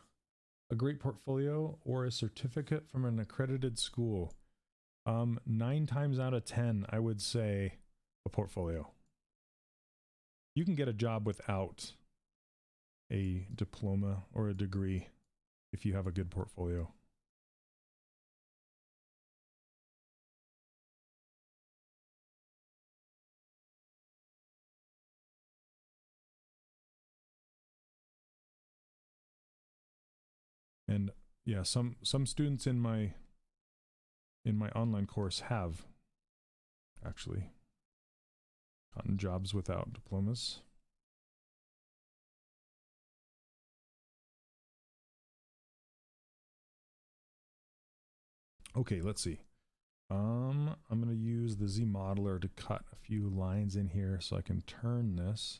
a great portfolio, or a certificate from an accredited school. 9 times out of 10, I would say a portfolio. You can get a job without a diploma or a degree if you have a good portfolio. And yeah, some students in my online course have actually gotten jobs without diplomas. Okay, let's see. I'm going to use the Z modeler to cut a few lines in here so I can turn this.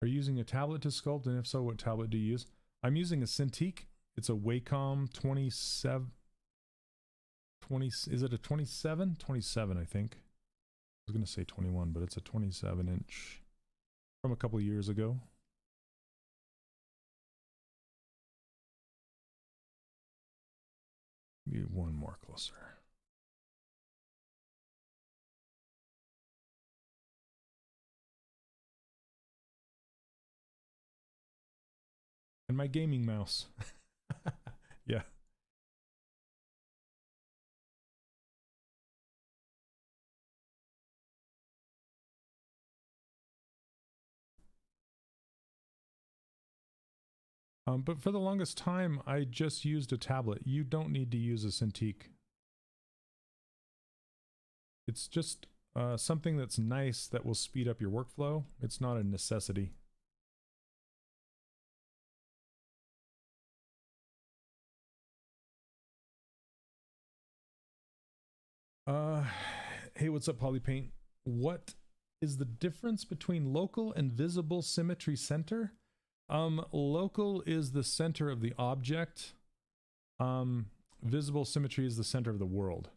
Are you using a tablet to sculpt? And if so, what tablet do you use? I'm using a Cintiq. It's a Wacom 27. Is it a 27? 27, I think. I was going to say 21, but it's a 27-inch from a couple years ago. Maybe one more closer. And my gaming mouse. Yeah. But for the longest time, I just used a tablet. You don't need to use a Cintiq. It's just something that's nice that will speed up your workflow. It's not a necessity. Hey, what's up, Polypaint? What is the difference between local and visible symmetry center? Local is the center of the object. Visible symmetry is the center of the world.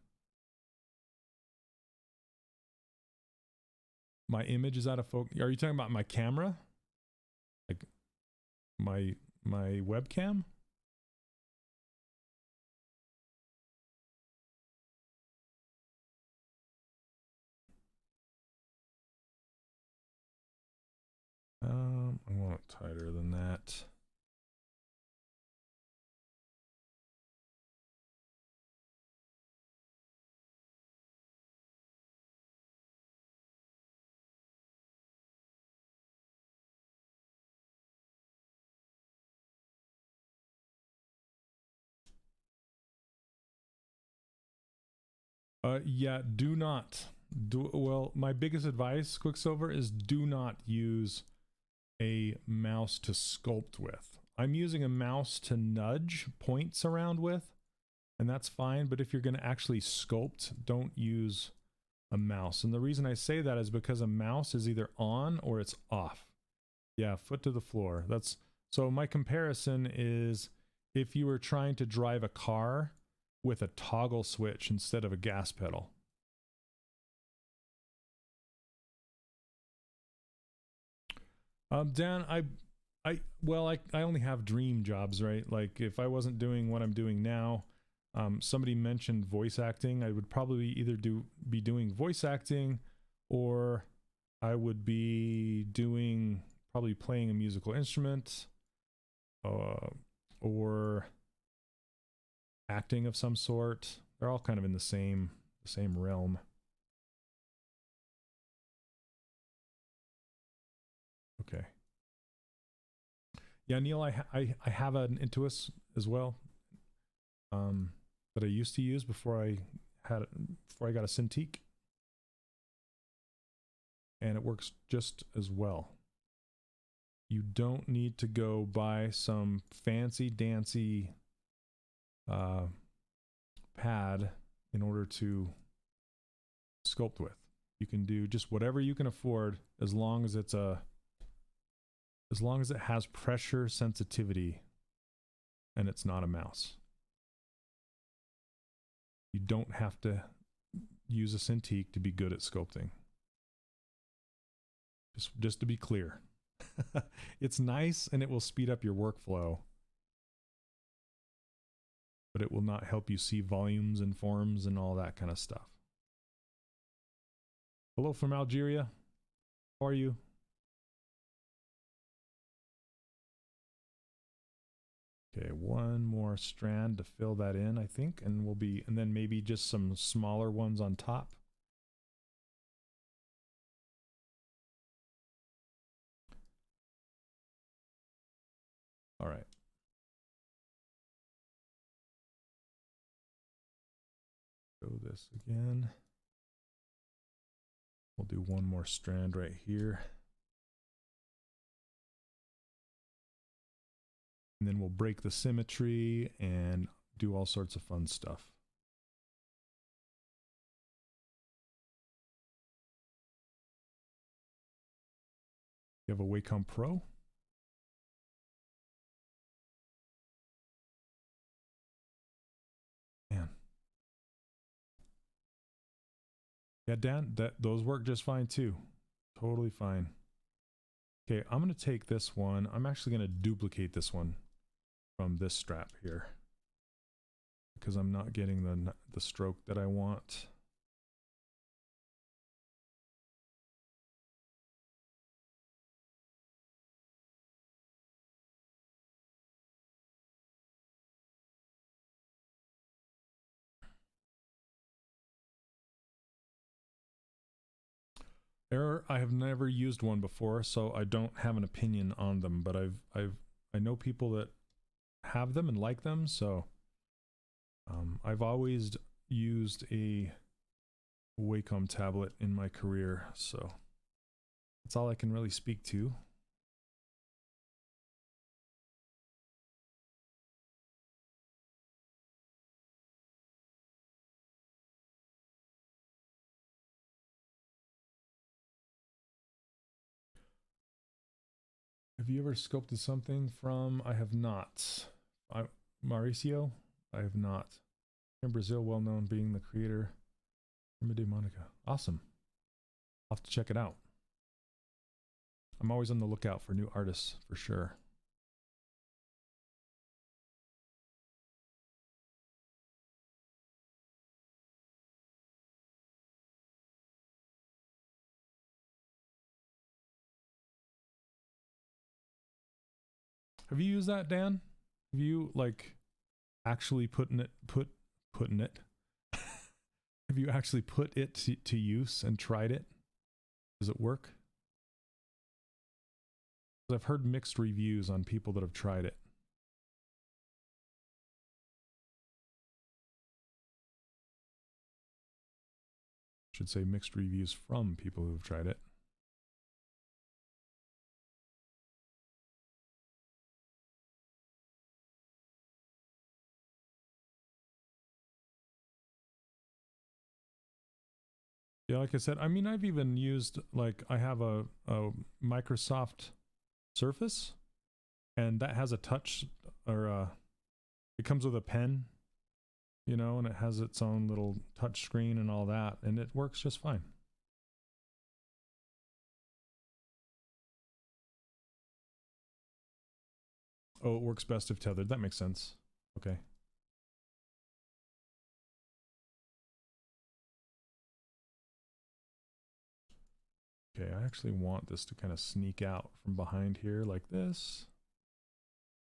My image is out of focus. Are you talking about my camera? Like my webcam? I want it tighter than that. Yeah, do not. Well, my biggest advice, Quicksilver, is do not use a mouse to sculpt with. I'm using a mouse to nudge points around with, and that's fine, but if you're going to actually sculpt, don't use a mouse. And the reason I say that is because a mouse is either on or it's off. Yeah, foot to the floor. That's so my comparison is if you were trying to drive a car with a toggle switch instead of a gas pedal. Dan, I only have dream jobs, right? Like if I wasn't doing what I'm doing now, somebody mentioned voice acting. I would probably either be doing voice acting, or I would be doing probably playing a musical instrument, or acting of some sort. They're all kind of in the same realm. Okay. Yeah, Neil, I have an Intuos as well, that I used to use before I got a Cintiq, and it works just as well. You don't need to go buy some fancy dancy pad in order to sculpt with. You can do just whatever you can afford as long as it has pressure sensitivity and it's not a mouse. You don't have to use a Cintiq to be good at sculpting. Just to be clear. It's nice and it will speed up your workflow, but it will not help you see volumes and forms and all that kind of stuff. Hello from Algeria. How are you? Okay, one more strand to fill that in, I think, and then maybe just some smaller ones on top. All right. Go this again. We'll do one more strand right here. And then we'll break the symmetry and do all sorts of fun stuff. You have a Wacom Pro? Man. Yeah, Dan, those work just fine too. Totally fine. Okay, I'm going to take this one. I'm actually going to duplicate this one from this strap here because I'm not getting the stroke that I want. Error, I have never used one before, so I don't have an opinion on them, but I know people that have them and like them, so I've always used a Wacom tablet in my career, so that's all I can really speak to. Have you ever sculpted something from? I have not. Mauricio? I have not. In Brazil, well known being the creator. Remedy Monica. Awesome. I'll have to check it out. I'm always on the lookout for new artists, for sure. Have you used that, Dan? Have you like actually putting it? Have you actually put it to use and tried it? Does it work? I've heard mixed reviews on people that have tried it. Should say mixed reviews from people who have tried it. Yeah, like I said, I mean, I've even used, like, I have a Microsoft Surface, and that has a touch, or it comes with a pen, you know, and it has its own little touch screen and all that, and it works just fine. Oh, it works best if tethered. That makes sense. Okay. Okay, I actually want this to kind of sneak out from behind here like this.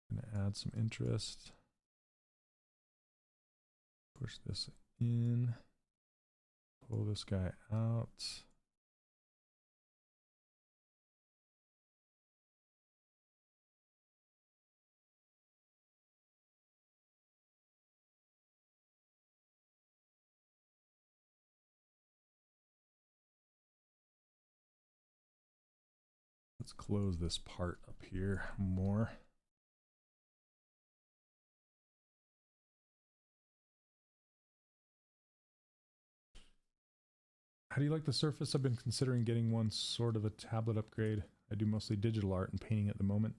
Gonna add some interest. Push this in. Pull this guy out. Let's close this part up here more. How do you like the Surface? I've been considering getting one sort of a tablet upgrade. I do mostly digital art and painting at the moment.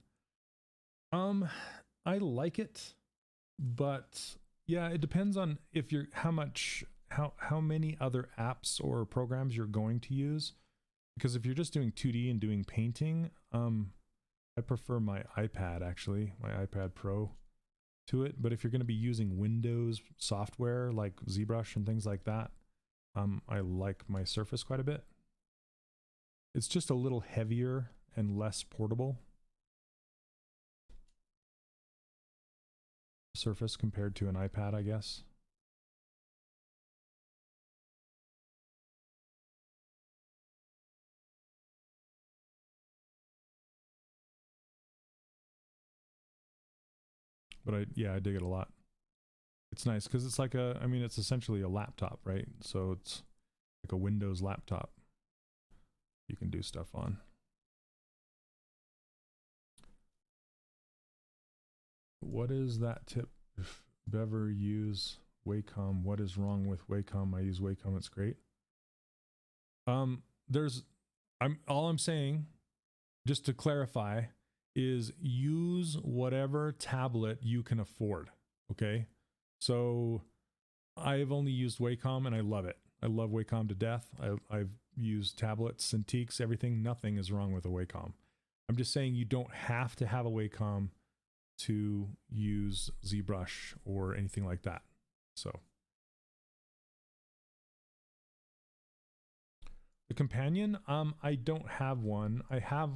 I like it, but yeah, it depends on if you're how many other apps or programs you're going to use. Because if you're just doing 2D and doing painting, I prefer my iPad actually, my iPad Pro to it. But if you're going to be using Windows software like ZBrush and things like that, I like my Surface quite a bit. It's just a little heavier and less portable. Surface compared to an iPad, I guess. But I dig it a lot. It's nice because it's like I mean, it's essentially a laptop, right? So it's like a Windows laptop you can do stuff on. What is that tip? If ever use Wacom, what is wrong with Wacom? I use Wacom, it's great. All I'm saying, just to clarify, is use whatever tablet you can afford, okay? So I've only used Wacom and I love it. I love Wacom to death. I've used tablets, Cintiqs, everything. Nothing is wrong with a Wacom. I'm just saying you don't have to have a Wacom to use ZBrush or anything like that. So the companion, I don't have one. I have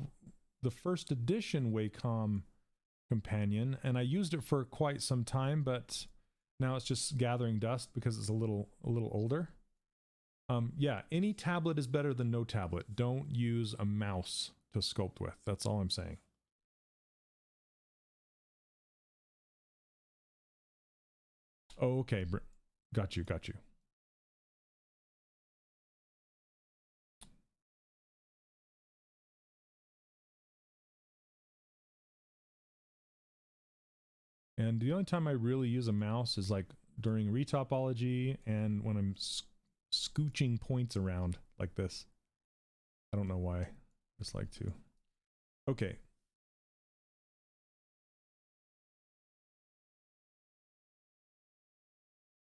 the first edition Wacom companion and I used it for quite some time, but now it's just gathering dust because it's a little older. Yeah, any tablet is better than no tablet. Don't use a mouse to sculpt with. That's all I'm saying. Oh, okay. Got you. And the only time I really use a mouse is like during retopology and when I'm scooching points around like this. I don't know why. I just like to. Okay.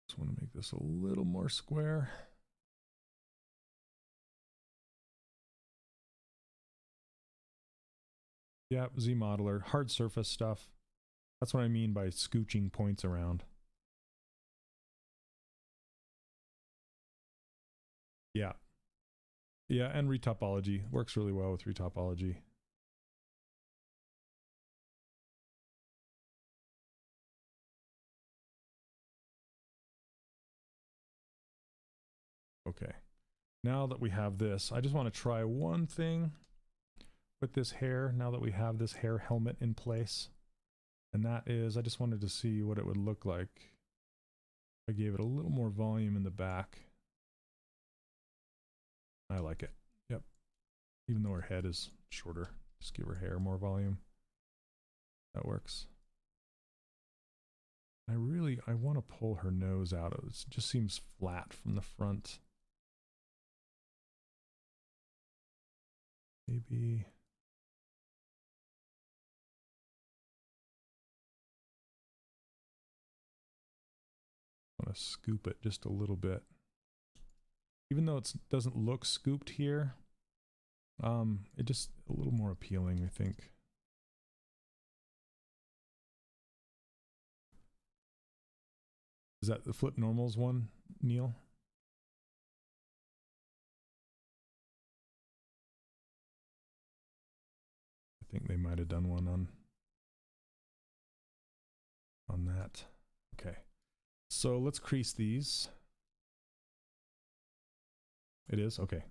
Just want to make this a little more square. Yeah, Z modeler, hard surface stuff. That's what I mean by scooching points around. Yeah. Yeah, and retopology works really well with retopology. Okay. Now that we have this, I just want to try one thing with this hair now that we have this hair helmet in place. And that is, I just wanted to see what it would look like. I gave it a little more volume in the back. I like it. Yep. Even though her head is shorter, just give her hair more volume. That works. I want to pull her nose out. It just seems flat from the front. Maybe. I want to scoop it just a little bit. Even though it doesn't look scooped here, it just a little more appealing, I think. Is that the flip normals one, Neil? I think they might have done one on that. Okay. So let's crease these. It is? Okay.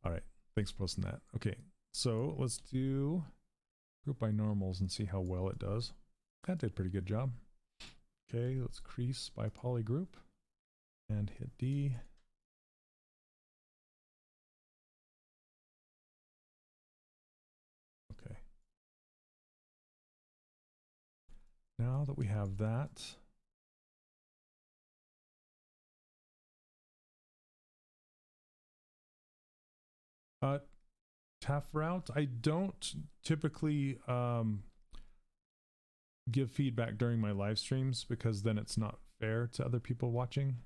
All right. Thanks for posting that. Okay. So let's do group by normals and see how well it does. That did a pretty good job. Okay, let's crease by polygroup and hit D. Okay. Now that we have that, TAF route, I don't typically give feedback during my live streams because then it's not fair to other people watching.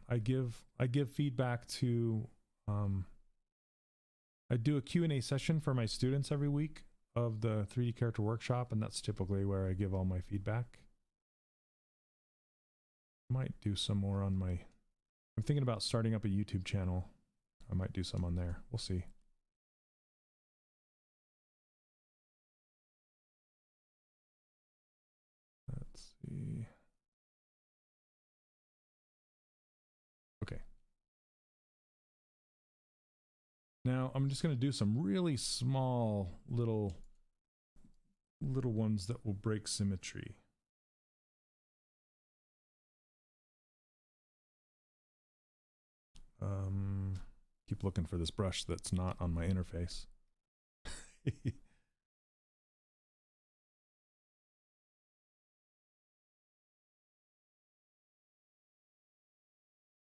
I give feedback to I do a Q&A session for my students every week of the 3D character workshop, and that's typically where I give all my feedback. I might do some more on my, I'm thinking about starting up a YouTube channel. I might do some on there. We'll see. Let's see. Okay. Now I'm just going to do some really small little ones that will break symmetry. Keep looking for this brush that's not on my interface.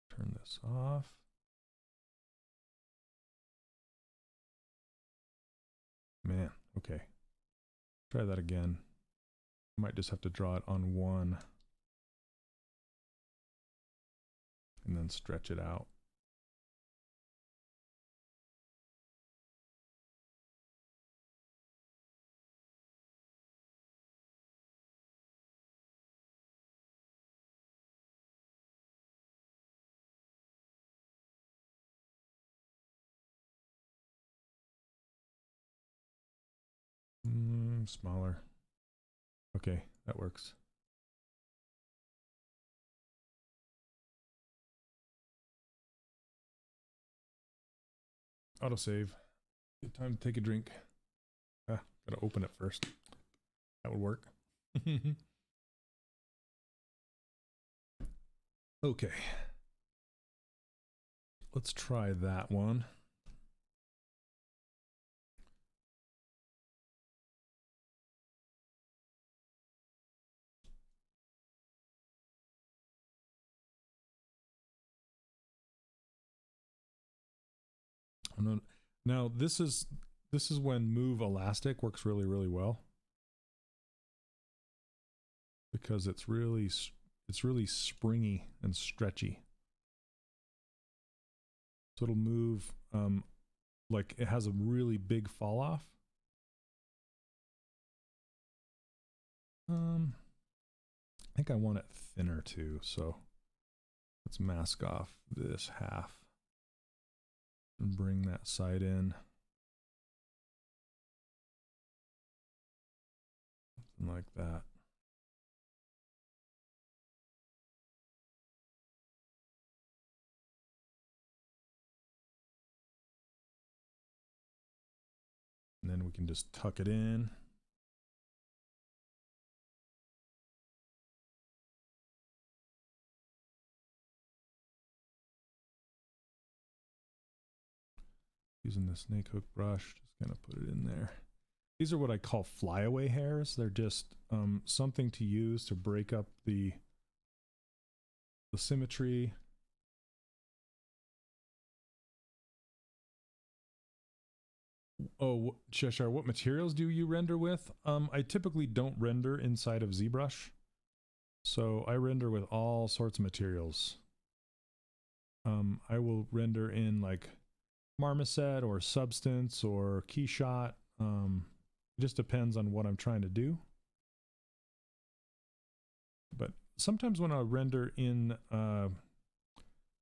Turn this off. Man, okay. Try that again. I might just have to draw it on one and then stretch it out. Smaller. Okay, that works. Autosave. Good time to take a drink. Gotta open it first. That would work. Okay. Let's try that one. Now this is when move elastic works really well, because it's really springy and stretchy. So it'll move like it has a really big fall off. I think I want it thinner too, so let's mask off this half and bring that side in. Something like that. And then we can just tuck it in. Using the snake hook brush, just gonna put it in there. These are what I call flyaway hairs. They're just something to use to break up the symmetry. Oh, Cheshire, what materials do you render with? I typically don't render inside of ZBrush. So I render with all sorts of materials. I will render in like marmoset or substance or keyshot. It just depends on what I'm trying to do. But sometimes when I render in,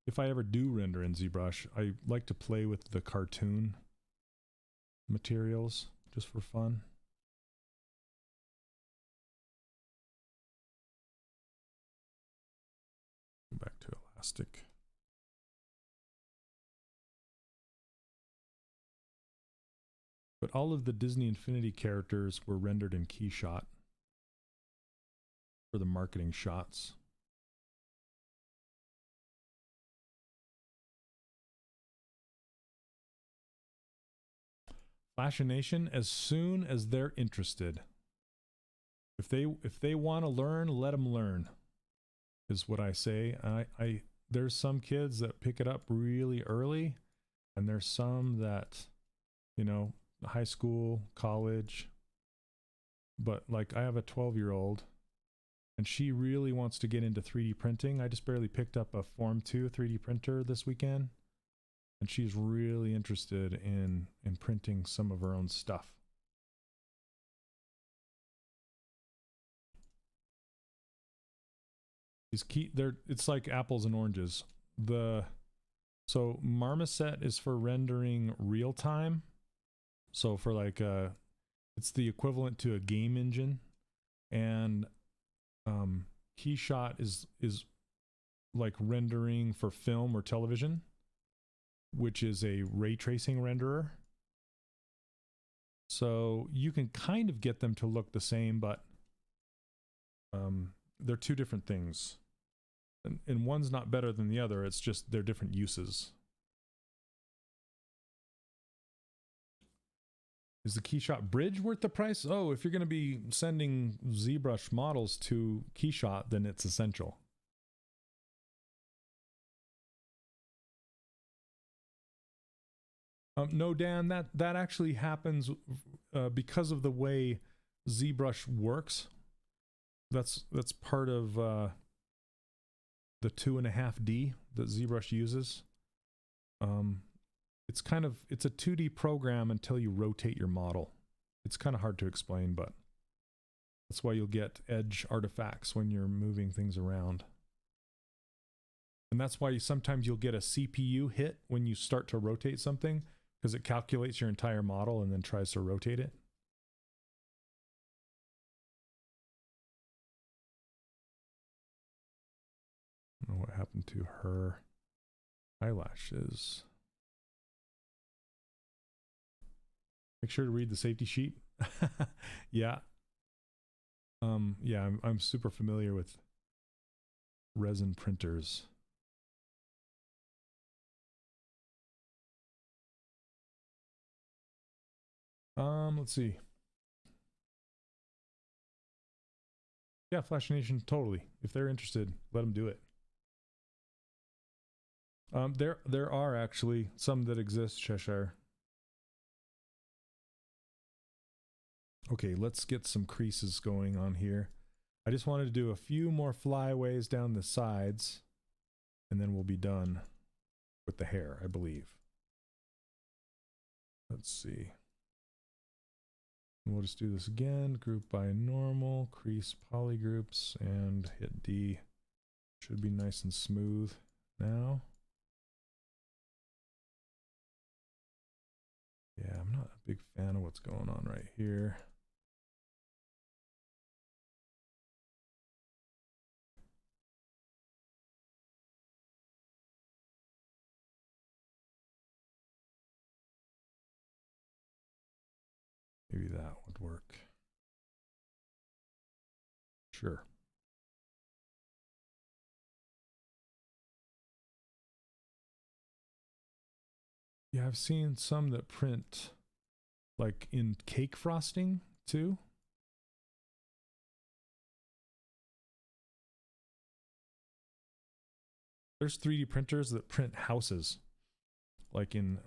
if I ever do render in ZBrush, I like to play with the cartoon materials just for fun. Plastic. But all of the Disney Infinity characters were rendered in Keyshot for the marketing shots. Flashination, as soon as they're interested. If they want to learn, let them learn, is what I say. There's some kids that pick it up really early, and there's some that, you know, high school, college. But like, I have a 12-year-old, and she really wants to get into 3D printing. I just barely picked up a Form 2 3D printer this weekend, and she's really interested in printing some of her own stuff. It's like apples and oranges. So Marmoset is for rendering real time. So for like it's the equivalent to a game engine, and Keyshot is like rendering for film or television, which is a ray tracing renderer. So you can kind of get them to look the same, but they're two different things. And one's not better than the other, it's just they're different uses. Is the Keyshot bridge worth the price? Oh, if you're going to be sending ZBrush models to Keyshot, then it's essential. No, Dan, that actually happens because of the way ZBrush works. That's part of the 2.5D that ZBrush uses. It's a 2D program until you rotate your model. It's kind of hard to explain, but that's why you'll get edge artifacts when you're moving things around. And that's why sometimes you'll get a CPU hit when you start to rotate something, because it calculates your entire model and then tries to rotate it. I don't know what happened to her eyelashes. Make sure to read the safety sheet. Yeah. Yeah, I'm super familiar with resin printers. Let's see. Yeah, Flash Nation, totally. If they're interested, let them do it. There are actually some that exist, Cheshire. Okay, let's get some creases going on here. I just wanted to do a few more flyaways down the sides, and then we'll be done with the hair, I believe. Let's see. We'll just do this again, group by normal, crease polygroups, and hit D. Should be nice and smooth now. Yeah, I'm not a big fan of what's going on right here. Maybe that would work. Sure. Yeah, I've seen some that print like in cake frosting too. There's 3D printers that print houses, like in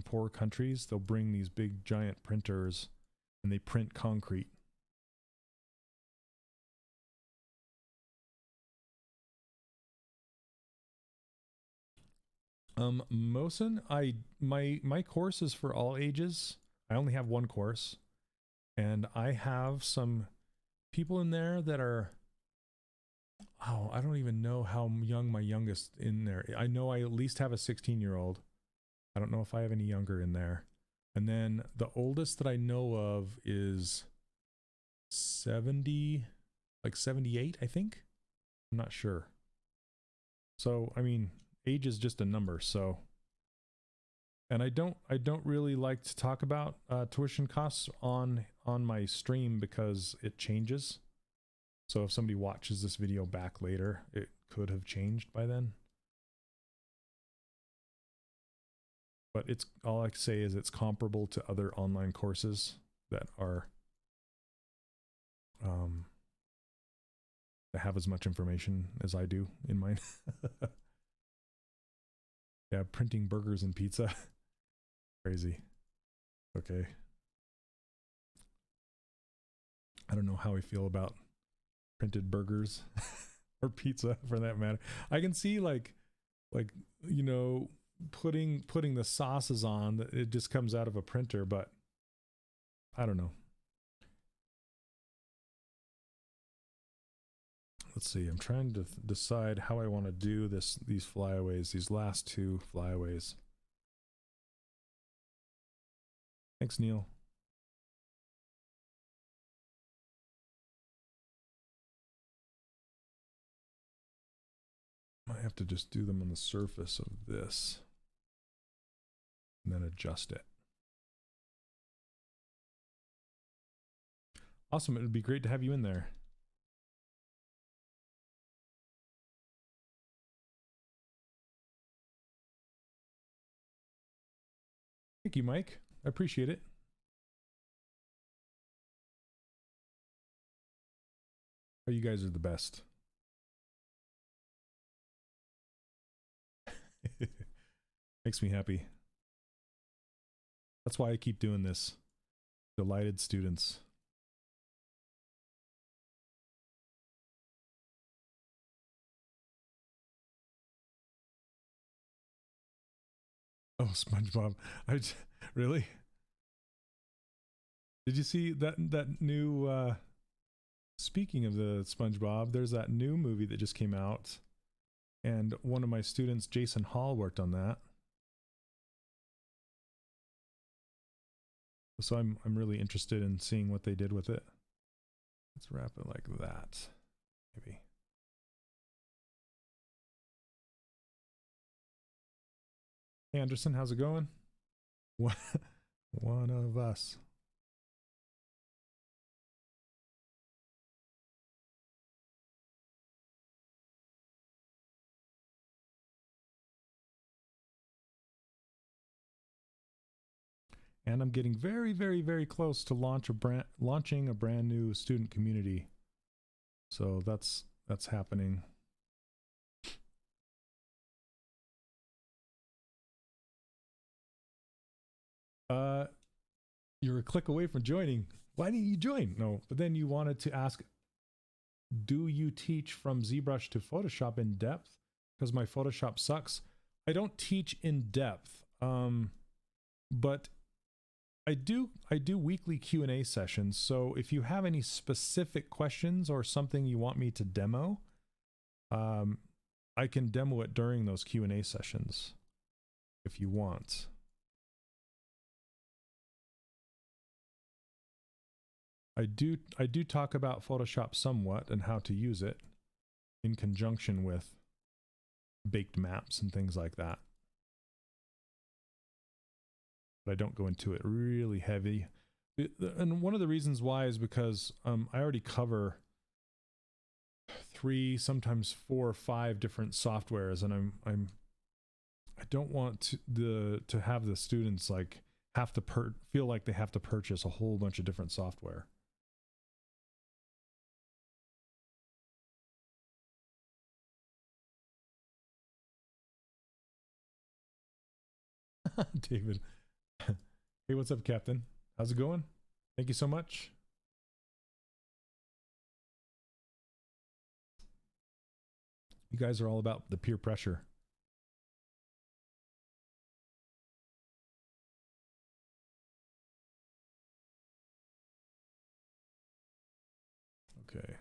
poor countries. They'll bring these big giant printers and they print concrete. Mosin, my course is for all ages. I only have one course, and I have some people in there that are, oh, I don't even know how young my youngest in there. I know I at least have a 16-year-old. I don't know if I have any younger in there. And then the oldest that I know of is 70, like 78, I think. I'm not sure. So, I mean, age is just a number, so. And I don't really like to talk about tuition costs on my stream because it changes. So if somebody watches this video back later, it could have changed by then. But it's all I can say is it's comparable to other online courses that are that have as much information as I do in mine. Yeah, printing burgers and pizza. Crazy. Okay. I don't know how I feel about printed burgers or pizza for that matter. I can see like you know, putting the sauces on, it just comes out of a printer, but I don't know. Let's see, I'm trying to decide how I want to do these flyaways, these last two flyaways. Thanks, Neil. Might have to just do them on the surface of this and then adjust it. Awesome, it would be great to have you in there. Thank you, Mike. I appreciate it. Oh, you guys are the best. Makes me happy. That's why I keep doing this. Delighted students. Oh, SpongeBob. Really? Did you see that new speaking of the SpongeBob, there's that new movie that just came out, and one of my students, Jason Hall, worked on that. So I'm really interested in seeing what they did with it. Let's wrap it like that. Maybe. Hey Anderson, how's it going? One of us. And I'm getting very, very, very close to launching a brand new student community. So that's happening. You were a click away from joining. Why didn't you join? No, but then you wanted to ask, do you teach from ZBrush to Photoshop in depth? Because my Photoshop sucks. I don't teach in depth, but I do weekly Q&A sessions. So if you have any specific questions or something you want me to demo, I can demo it during those Q&A sessions if you want. I do talk about Photoshop somewhat and how to use it in conjunction with baked maps and things like that. But I don't go into it really heavy. And one of the reasons why is because I already cover 3, sometimes 4 or 5 different softwares, and I don't want to have the students like have to feel like they have to purchase a whole bunch of different software. David. Hey, what's up, Captain? How's it going? Thank you so much. You guys are all about the peer pressure. Okay.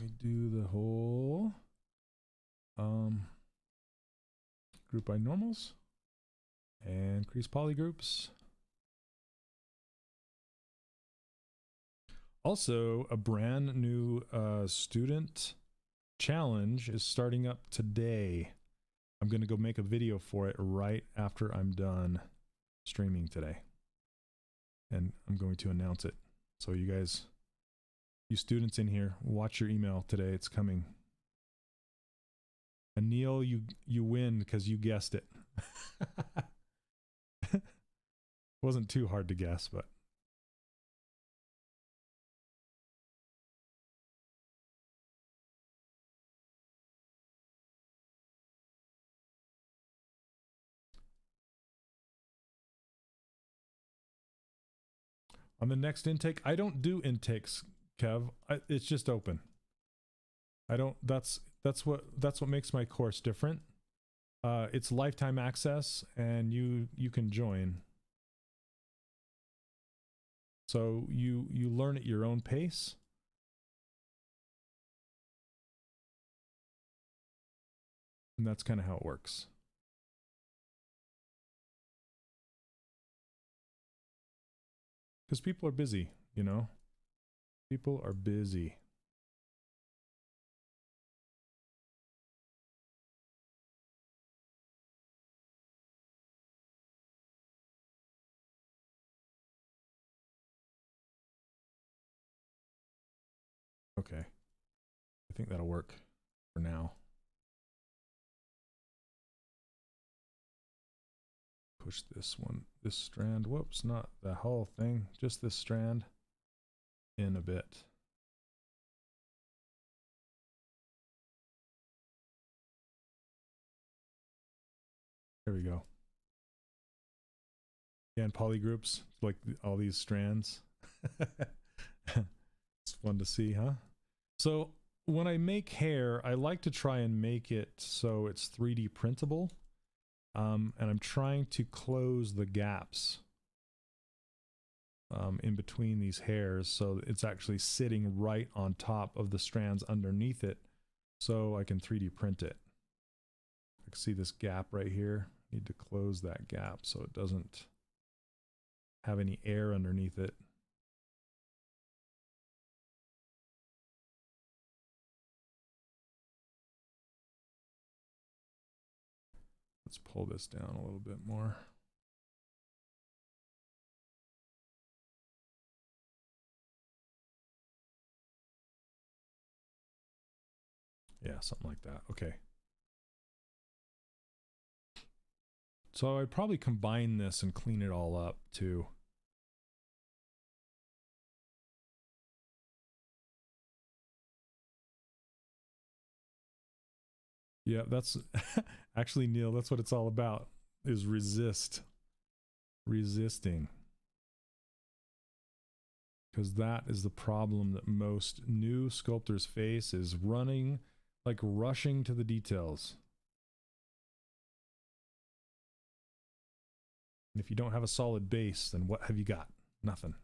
We do the whole group by normals and crease polygroups. Also, a brand new student challenge is starting up today. I'm going to go make a video for it right after I'm done streaming today. And I'm going to announce it. So you guys, you students in here, watch your email today. It's coming. And Neil, you win because you guessed it. Wasn't too hard to guess, but on the next intake, I don't do intakes, Kev. It's just open. I don't. That's what makes my course different. It's lifetime access, and you can join. So you learn at your own pace. And that's kind of how it works. Because people are busy, you know? People are busy. Okay. I think that'll work for now. Push this one, this strand, whoops, not the whole thing, just this strand in a bit. There we go. Yeah, and polygroups, like all these strands. It's fun to see, huh? So when I make hair, I like to try and make it so it's 3D printable. And I'm trying to close the gaps in between these hairs so it's actually sitting right on top of the strands underneath it so I can 3D print it. I can see this gap right here. Need to close that gap so it doesn't have any air underneath it. Let's pull this down a little bit more. Yeah, something like that. Okay. So I'd probably combine this and clean it all up too. Yeah, that's actually, Neil, that's what it's all about, is resisting. Because that is the problem that most new sculptors face, is running, like rushing to the details. And if you don't have a solid base, then what have you got? Nothing.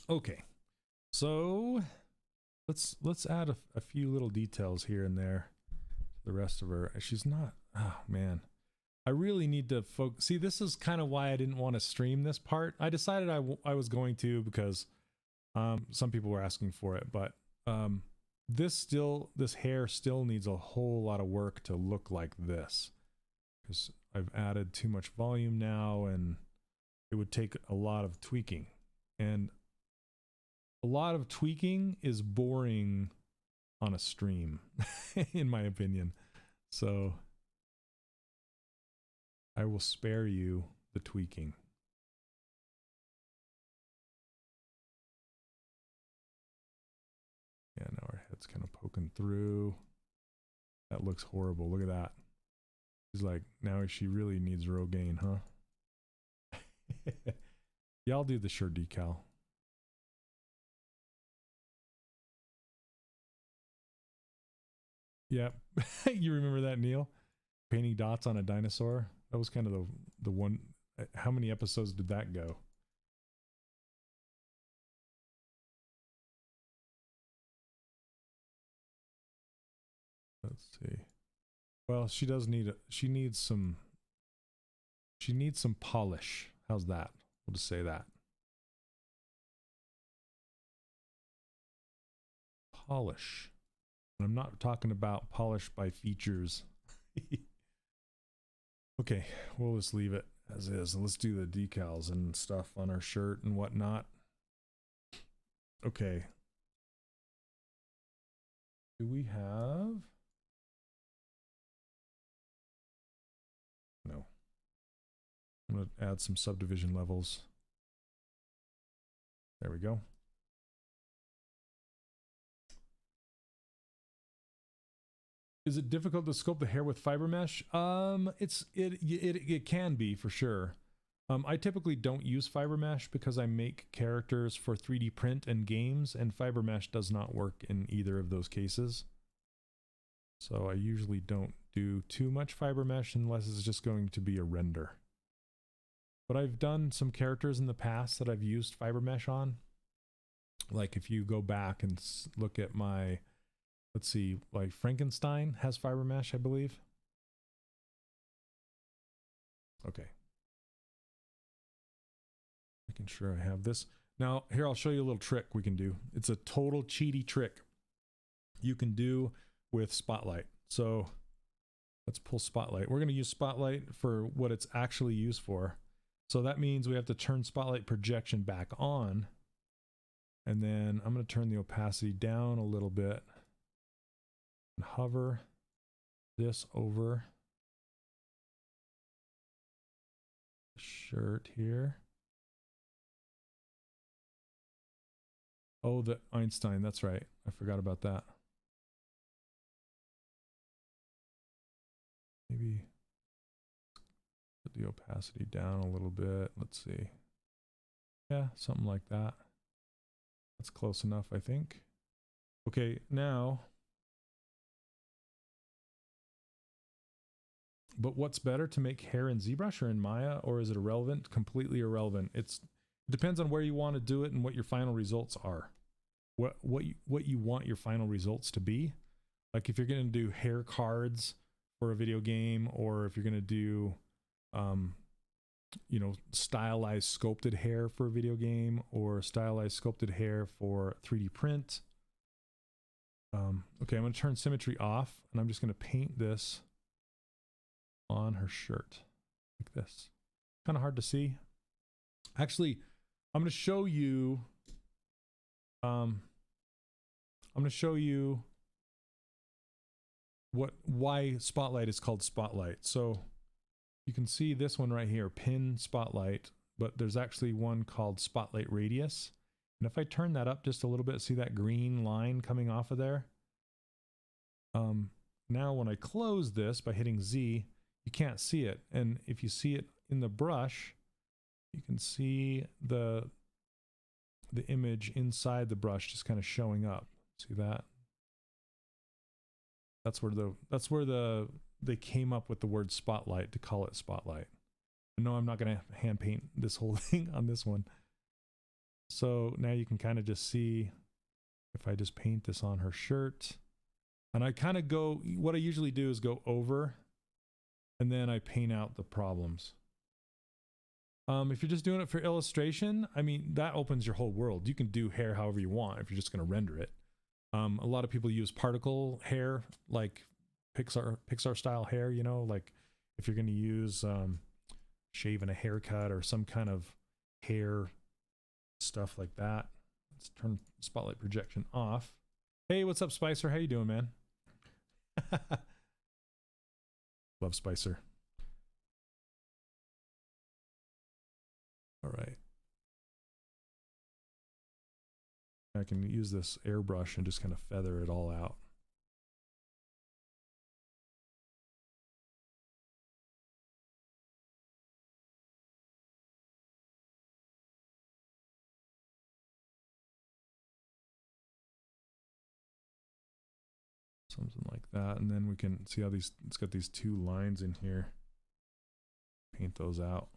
Okay, so let's add a few little details here and there. The rest of her, she's not. Oh man, I really need to focus. See, this is kind of why I didn't want to stream this part. I decided I was going to because some people were asking for it, but this hair still needs a whole lot of work to look like this, because I've added too much volume now, and it would take a lot of tweaking, and a lot of tweaking is boring on a stream, in my opinion. So I will spare you the tweaking. Yeah, now our head's kind of poking through. That looks horrible. Look at that. He's like, now she really needs Rogaine, huh? Yeah, I'll do the shirt decal. Yeah, you remember that, Neil? Painting dots on a dinosaur? That was kind of the one. How many episodes did that go? Let's see. Well, she does need she needs some polish. How's that? We'll just say that. Polish. And I'm not talking about polish by features. Okay, we'll just leave it as is. Let's do the decals and stuff on our shirt and whatnot. Okay. Do we have? No. I'm going to add some subdivision levels. There we go. Is it difficult to sculpt the hair with fiber mesh? It can be for sure. I typically don't use fiber mesh because I make characters for 3D print and games, and fiber mesh does not work in either of those cases. So I usually don't do too much fiber mesh unless it's just going to be a render. But I've done some characters in the past that I've used fiber mesh on. Like if you go back and look at my, let's see, like Frankenstein has fiber mesh, I believe. Okay. Making sure I have this. Now, here I'll show you a little trick we can do. It's a total cheaty trick you can do with Spotlight. So let's pull Spotlight. We're going to use Spotlight for what it's actually used for. So that means we have to turn Spotlight projection back on. And then I'm going to turn the opacity down a little bit and hover this over the shirt here. Oh, the Einstein, that's right. I forgot about that. Maybe put the opacity down a little bit. Let's see. Yeah, something like that. That's close enough, I think. Okay, now. But what's better, to make hair in ZBrush or in Maya, or is it irrelevant? Completely irrelevant. It depends on where you want to do it and what your final results are. What you want your final results to be. Like if you're going to do hair cards for a video game, or if you're going to do you know, stylized sculpted hair for a video game, or stylized sculpted hair for 3D print. Okay, I'm going to turn symmetry off, and I'm just going to paint this on her shirt like this. Kind of hard to see. Actually, I'm going to show you why Spotlight is called Spotlight. So you can see this one right here, pin Spotlight, but there's actually one called Spotlight Radius. And if I turn that up just a little bit, see that green line coming off of there? Now when I close this by hitting Z, you can't see it. And if you see it in the brush, you can see the image inside the brush just kind of showing up. See that? That's where they came up with the word Spotlight, to call it Spotlight. No, I'm not going to hand paint this whole thing on this one. So now you can kind of just see, if I just paint this on her shirt, and I kind of go, what I usually do is go over, and then I paint out the problems. If you're just doing it for illustration, I mean, that opens your whole world. You can do hair however you want if you're just going to render it. A lot of people use particle hair, like Pixar style hair, you know, like if you're going to use shaving a haircut or some kind of hair stuff like that. Let's turn Spotlight projection off. Hey, what's up, Spicer? How you doing, man? Love Spicer. All right. I can use this airbrush and just kind of feather it all out. Something like that, and then we can see how it's got these two lines in here. Paint those out.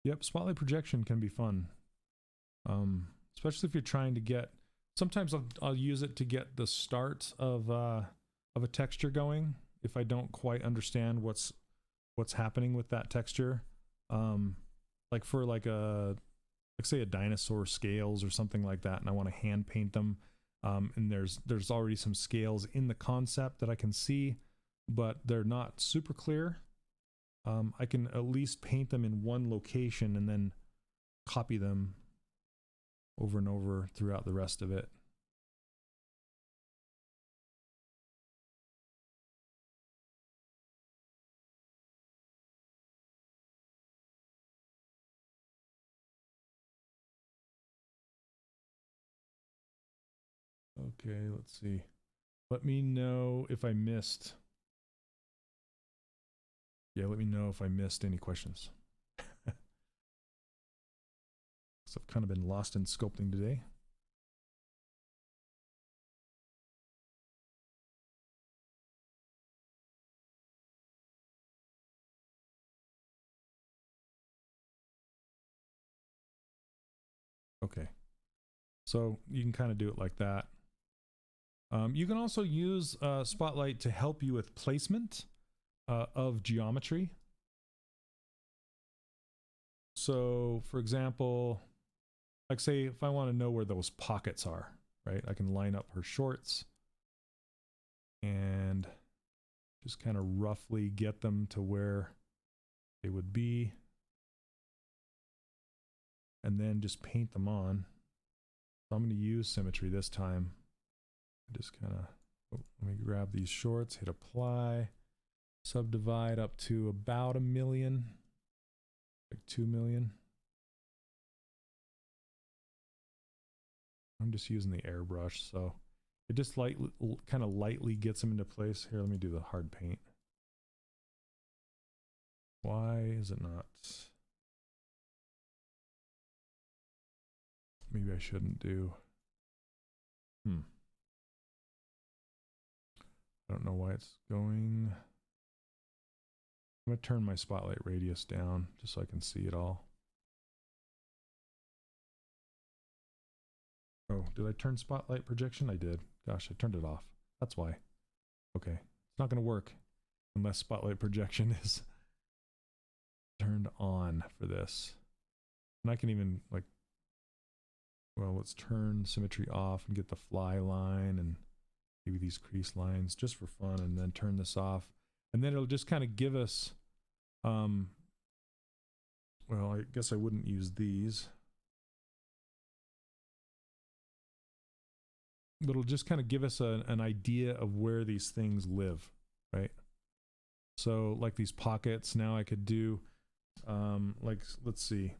Yep, spotlight projection can be fun. Especially if you're trying to get, sometimes I'll use it to get the start of a texture going if I don't quite understand what's happening with that texture. Like for like say a dinosaur scales or something like that, and I want to hand paint them. And there's already some scales in the concept that I can see, but they're not super clear. I can at least paint them in one location and then copy them over and over throughout the rest of it. Okay, let's see. Let me know if I missed. Yeah, let me know if I missed any questions. So I've kind of been lost in sculpting today. Okay, so you can kind of do it like that. You can also use Spotlight to help you with placement of geometry. So for example, like say if I want to know where those pockets are, right? I can line up her shorts and just kind of roughly get them to where they would be, and then just paint them on. So I'm going to use symmetry this time. I just kind of, let me grab these shorts, hit apply, subdivide up to about 1 million, like 2 million. I'm just using the airbrush, so it just kind of lightly gets them into place. Here, let me do the hard paint. Why is it not? Maybe I shouldn't do. I don't know why it's going. I'm going to turn my spotlight radius down just so I can see it all. Oh, did I turn spotlight projection? I did. Gosh, I turned it off. That's why. Okay, it's not going to work unless spotlight projection is turned on for this. And I can even like, well, let's turn symmetry off and get the fly line and maybe these crease lines just for fun, and then turn this off. And then it'll just kind of give us, well, I guess I wouldn't use these. But it'll just kind of give us an idea of where these things live, right? So like these pockets, now I could do, like, let's see.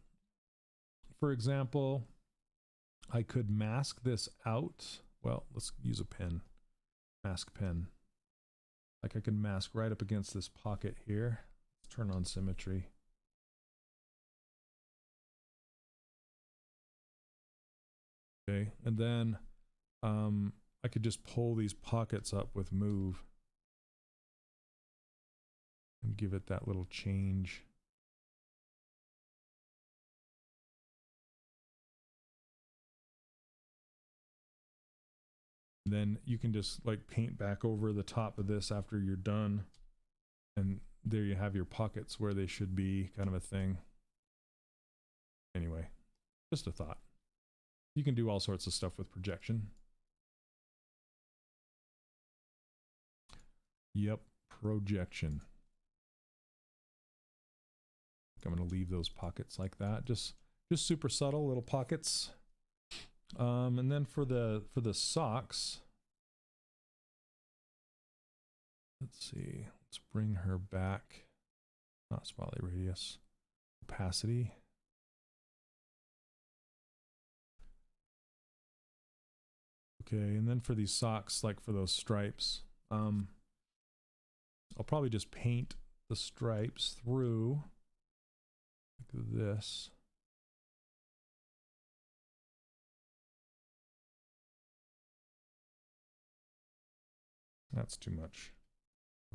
For example, I could mask this out. Well, let's use a pen, mask pen. Like I can mask right up against this pocket here. Let's turn on symmetry. Okay, and then I could just pull these pockets up with move and give it that little change. And then you can just like paint back over the top of this after you're done, and there you have your pockets where they should be, kind of a thing. Anyway, just a thought. You can do all sorts of stuff with projection. Yep, projection. I'm going to leave those pockets like that, just super subtle little pockets. And then for the socks, let's see, let's bring her back. Not spotlight radius, opacity. Okay, and then for these socks, like for those stripes, I'll probably just paint the stripes through like this. That's too much.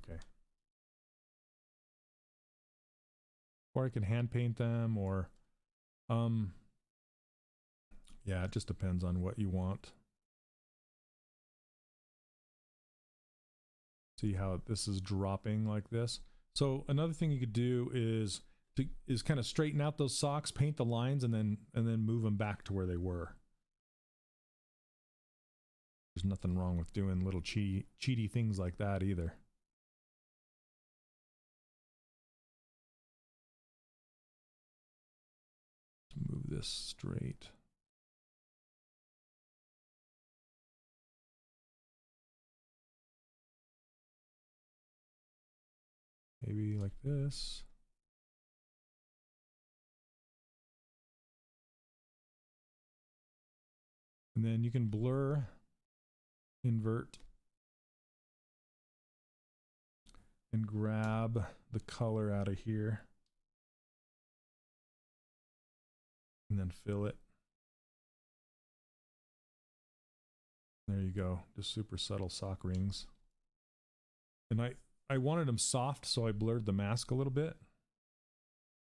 Okay. Or I can hand paint them, or Yeah, it just depends on what you want. See how this is dropping like this. So another thing you could do is kind of straighten out those socks, paint the lines, and then move them back to where they were. There's nothing wrong with doing little cheaty things like that either. Let's move this straight. Maybe like this. And then you can blur, invert, and grab the color out of here. And then fill it. There you go. Just super subtle sock rings. And I wanted them soft, so I blurred the mask a little bit.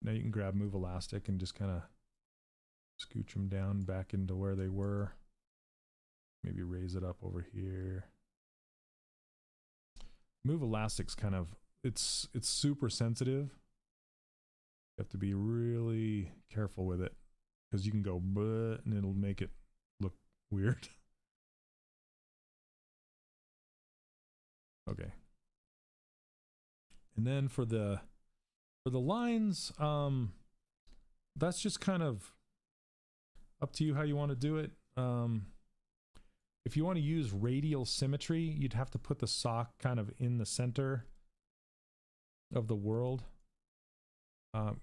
Now you can grab Move Elastic and just kind of scooch them down back into where they were. Maybe raise it up over here. Move Elastic's kind of, it's super sensitive. You have to be really careful with it because you can go but and it'll make it look weird. Okay. And then for the lines, that's just kind of up to you how you want to do it. If you want to use radial symmetry, you'd have to put the sock kind of in the center of the world,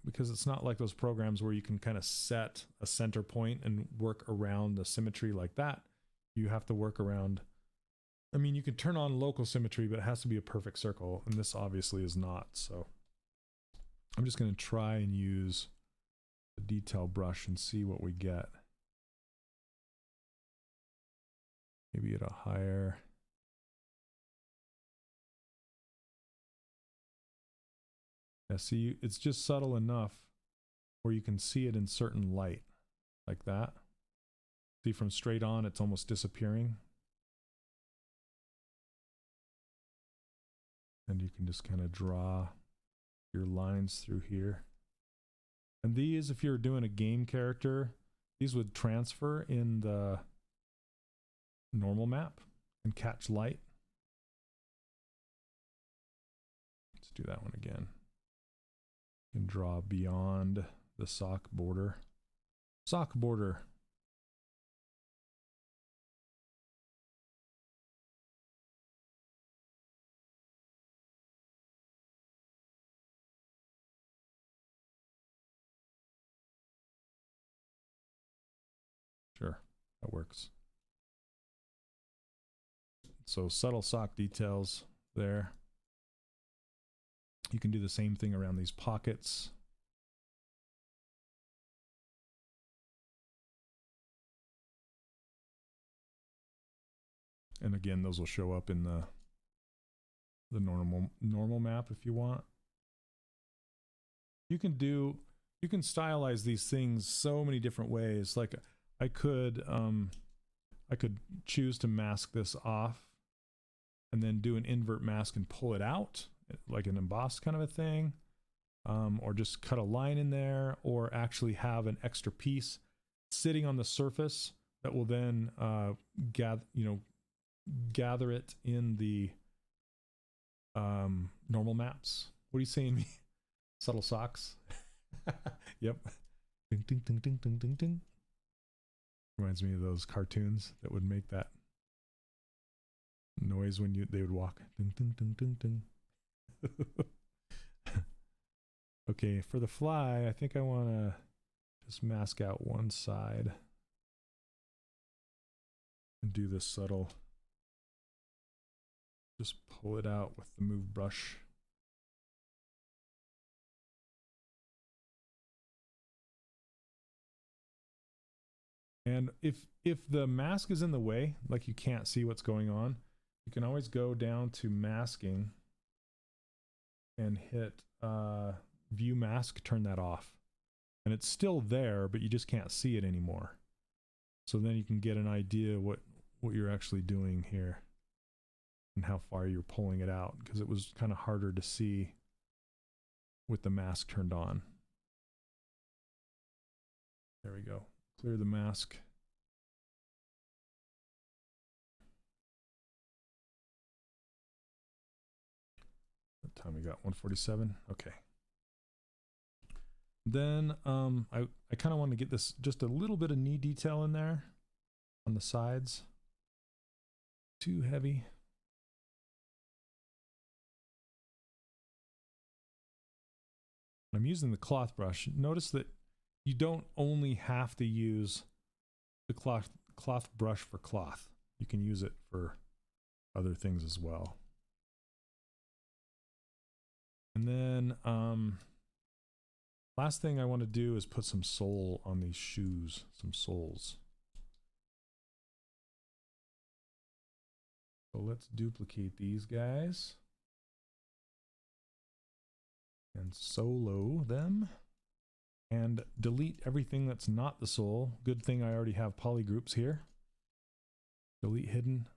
because it's not like those programs where you can kind of set a center point and work around the symmetry like that. You have to work around, I mean, you can turn on local symmetry, but it has to be a perfect circle, and this obviously is not. So I'm just going to try and use the detail brush and see what we get. Maybe at a higher. Yeah, see, it's just subtle enough where you can see it in certain light, like that. See, from straight on, it's almost disappearing. And you can just kind of draw your lines through here. And these, if you're doing a game character, these would transfer in the normal map and catch light. Let's do that one again. You can draw beyond the sock border. Sock border. Sure, that works. So subtle sock details there. You can do the same thing around these pockets. And again, those will show up in the normal map if you want. You can stylize these things so many different ways. Like I could choose to mask this off and then do an invert mask and pull it out, like an embossed kind of a thing, or just cut a line in there, or actually have an extra piece sitting on the surface that will then gather it in the normal maps. What are you saying? Subtle socks. Yep. Ding ding ding ding ding ding ding. Reminds me of those cartoons that would make that noise when they would walk. Ding ding ding ding ding. Okay, for the fly, I think I want to just mask out one side and do this subtle. Just pull it out with the move brush. And if the mask is in the way, like you can't see what's going on, you can always go down to masking and hit view mask, turn that off. and it's still there, but you just can't see it anymore. So then you can get an idea what you're actually doing here and how far you're pulling it out, because it was kind of harder to see with the mask turned on. There we go. Clear the mask. What time we got? 1:47. Okay. Then I kind of want to get this just a little bit of knee detail in there on the sides. Too heavy. I'm using the cloth brush. Notice that you don't only have to use the cloth brush for cloth. You can use it for other things as well. And then last thing I want to do is put some sole on these shoes, some soles. So let's duplicate these guys and solo them and delete everything that's not the sole. Good thing I already have polygroups here. Delete hidden.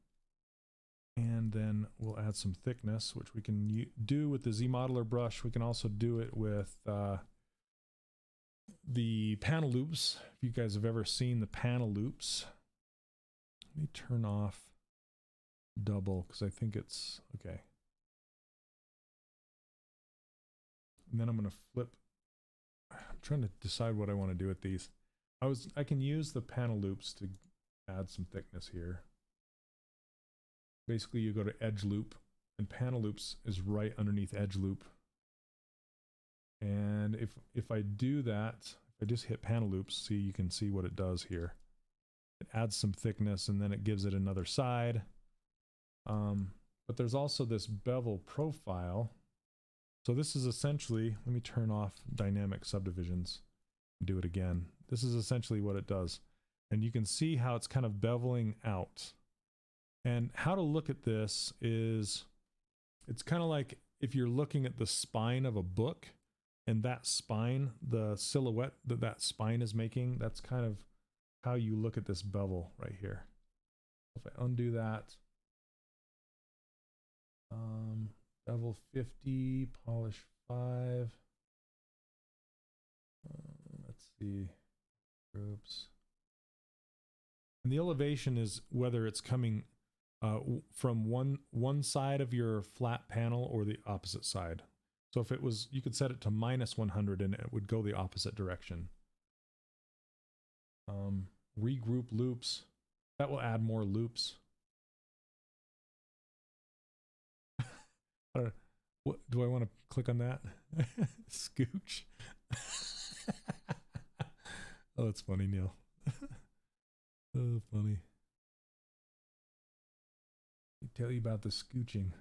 And then we'll add some thickness, which we can do with the Z modeler brush. We can also do it with the panel loops. If you guys have ever seen the panel loops, let me turn off double because I think it's okay. And then I'm going to flip. I'm trying to decide what I want to do with these. I can use the panel loops to add some thickness here. Basically, you go to edge loop, and panel loops is right underneath edge loop. And if I do that, if I just hit panel loops, see, you can see what it does here. It adds some thickness, and then it gives it another side. But there's also this bevel profile. So this is essentially, let me turn off dynamic subdivisions and do it again. This is essentially what it does. And you can see how it's kind of beveling out. And how to look at this is, it's kind of like if you're looking at the spine of a book, and that spine, the silhouette that spine is making, that's kind of how you look at this bevel right here. If I undo that, bevel 50, polish 5. Let's see, groups. And the elevation is whether it's coming from one side of your flat panel or the opposite side. So if it was, you could set it to -100 and it would go the opposite direction. Regroup loops. That will add more loops. What do I want to click on that? Scooch. Oh, that's funny, Neil. Oh, funny. Tell you about the scooching.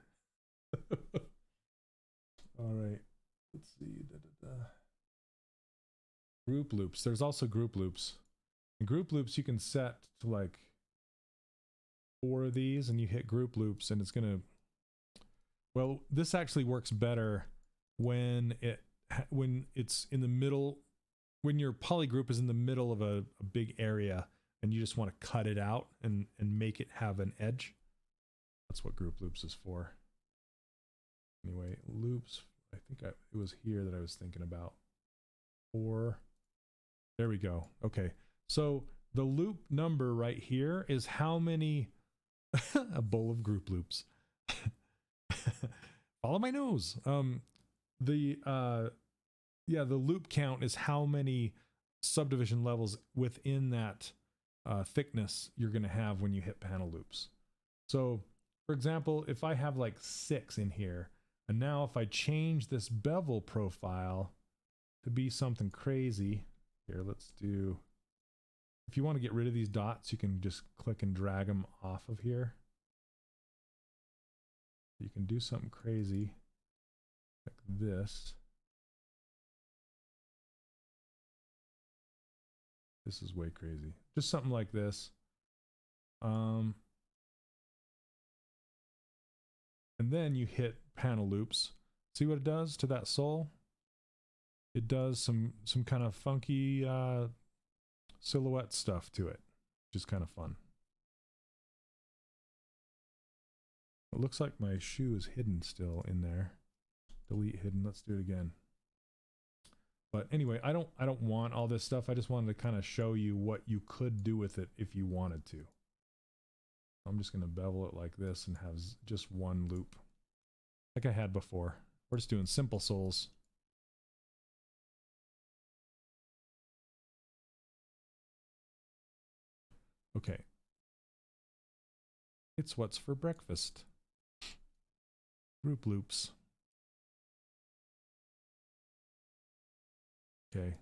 All right, let's see. Group loops. There's also group loops. And group loops you can set to like 4 of these, and you hit group loops, and it's gonna. Well, this actually works better when it's in the middle, when your polygroup is in the middle of a big area, and you just want to cut it out and make it have an edge. That's what group loops is for. Anyway, loops, I think it was here that I was thinking about. 4. There we go. Okay, so the loop number right here is how many, a bowl of group loops. Follow my nose. The loop count is how many subdivision levels within that thickness you're going to have when you hit panel loops. So, for example, if I have like 6 in here, and now if I change this bevel profile to be something crazy, here, let's do, if you want to get rid of these dots, you can just click and drag them off of here. You can do something crazy like this. This is way crazy. Just something like this. And then you hit panel loops. See what it does to that sole? it does some kind of funky silhouette stuff to it, which is kind of fun. It looks like my shoe is hidden still in there. Delete hidden. Let's do it again. But anyway, I don't want all this stuff. I just wanted to kind of show you what you could do with it if you wanted to. I'm just going to bevel it like this and have just one loop like I had before. We're just doing simple soles. Okay. It's what's for breakfast. Group loops. Okay.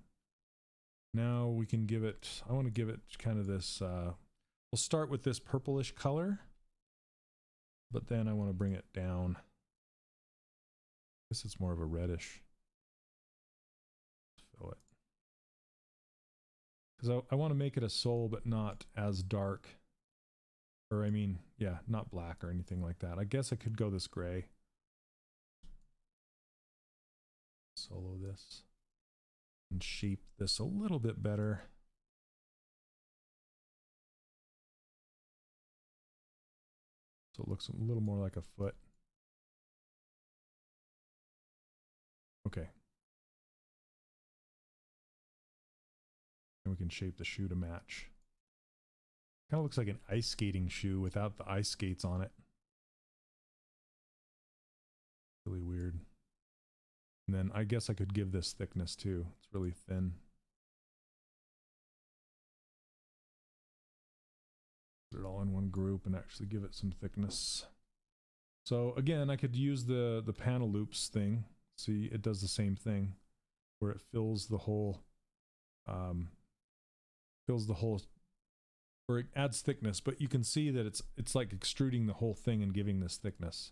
Now we can give it, I want to give it kind of this, we'll start with this purplish color, but then I want to bring it down. I guess it's more of a reddish. Fill it. Because I want to make it a sole, but not as dark. Or I mean, yeah, not black or anything like that. I guess I could go this gray. Solo this. And shape this a little bit better. So it looks a little more like a foot. Okay. And we can shape the shoe to match. Kind of looks like an ice skating shoe without the ice skates on it. Really weird. And then I guess I could give this thickness too. It's really thin. Put it all in one group and actually give it some thickness. So again, I could use the panel loops thing. See, it does the same thing where it fills the whole, or it adds thickness, but you can see that it's like extruding the whole thing and giving this thickness,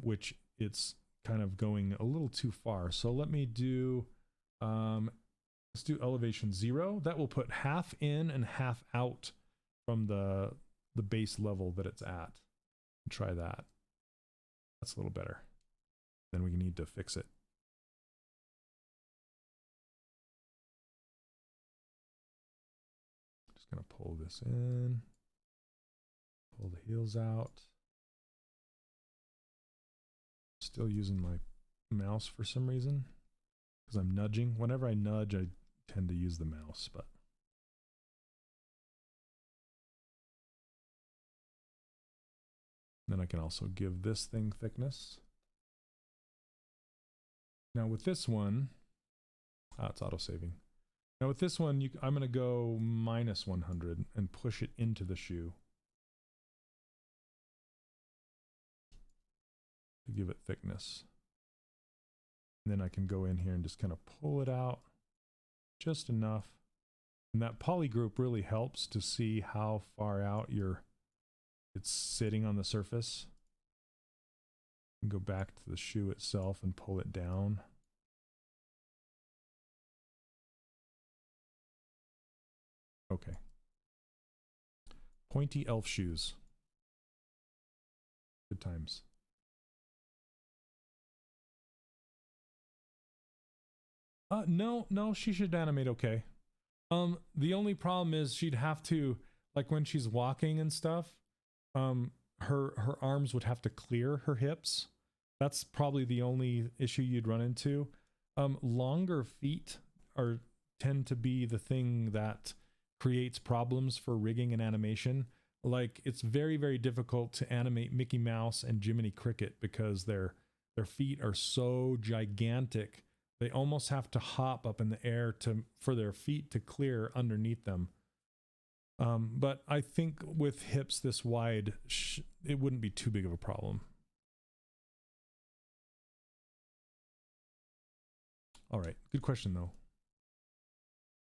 which it's kind of going a little too far. So let me do, let's do elevation 0. That will put half in and half out from the base level that it's at. Try that. That's a little better. Then we need to fix it. Just gonna pull this in, pull the heels out. Still using my mouse for some reason because I'm nudging. Whenever I nudge, I tend to use the mouse, but then I can also give this thing thickness. Now with this one, it's auto-saving. Now with this one, I'm going to go -100 and push it into the shoe to give it thickness. And then I can go in here and just kind of pull it out just enough. And that poly group really helps to see how far out it's sitting on the surface. And go back to the shoe itself and pull it down. Okay. Pointy elf shoes. Good times. No, she should animate okay. The only problem is she'd have to, like when she's walking and stuff, her arms would have to clear her hips. That's probably the only issue you'd run into. Longer feet tend to be the thing that creates problems for rigging and animation. Like it's very, very difficult to animate Mickey Mouse and Jiminy Cricket because their feet are so gigantic. They almost have to hop up in the air for their feet to clear underneath them. But I think with hips this wide, it wouldn't be too big of a problem. All right, good question though.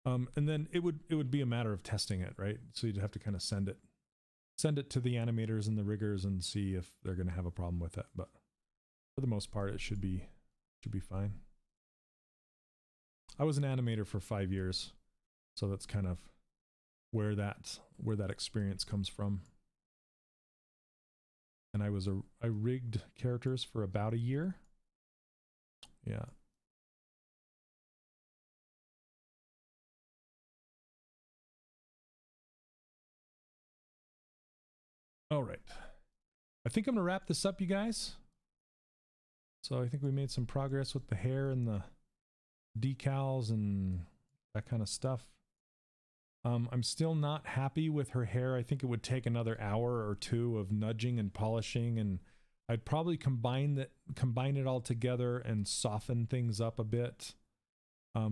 And then it would be a matter of testing it, right? So you'd have to kind of send it to the animators and the riggers and see if they're going to have a problem with it. But for the most part, it should be fine. I was an animator for 5 years, so that's kind of where that experience comes from. And I rigged characters for about a year. Yeah. All right. I think I'm going to wrap this up, you guys. So I think we made some progress with the hair and the decals and that kind of stuff. I'm still not happy with her hair. I think it would take another hour or two of nudging and polishing, and I'd probably combine it all together and soften things up a bit,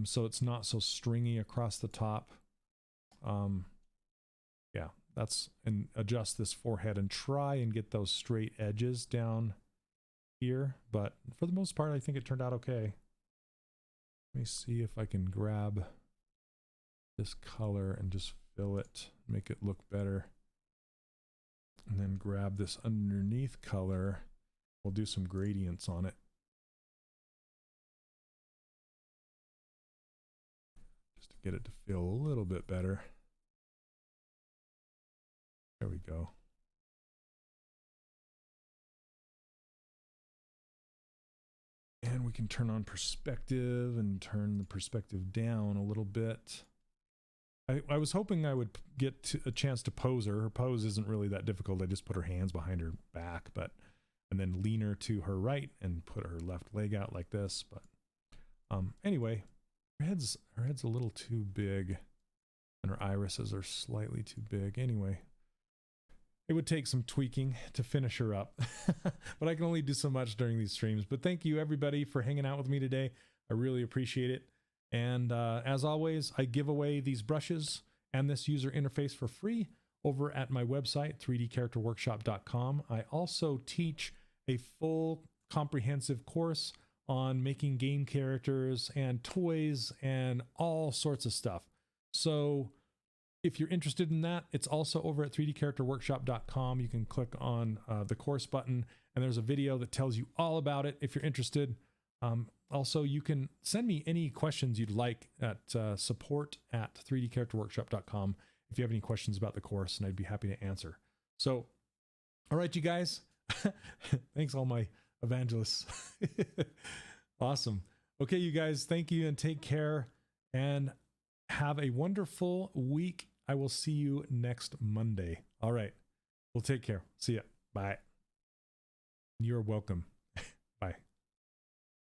so it's not so stringy across the top. Yeah, and adjust this forehead and try and get those straight edges down here. But for the most part, I think it turned out okay. Let me see if I can grab this color and just fill it, make it look better. And then grab this underneath color. We'll do some gradients on it. Just to get it to feel a little bit better. There we go. And we can turn on perspective and turn the perspective down a little bit. I was hoping I would get a chance to pose her. Her pose isn't really that difficult. I just put her hands behind her back, and then lean her to her right and put her left leg out like this. But anyway, her head's a little too big, and her irises are slightly too big. Anyway, it would take some tweaking to finish her up, but I can only do so much during these streams. But thank you everybody for hanging out with me today. I really appreciate it. And as always, I give away these brushes and this user interface for free over at my website, 3dcharacterworkshop.com. I also teach a full comprehensive course on making game characters and toys and all sorts of stuff. So if you're interested in that, it's also over at 3dcharacterworkshop.com. You can click on the course button, and there's a video that tells you all about it if you're interested. Also, you can send me any questions you'd like at support@3dcharacterworkshop.com if you have any questions about the course, and I'd be happy to answer. So, all right, you guys. Thanks, all my evangelists. Awesome. Okay, you guys, thank you and take care and have a wonderful week. I will see you next Monday. All right. Well, take care. See ya. Bye. You're welcome. Bye.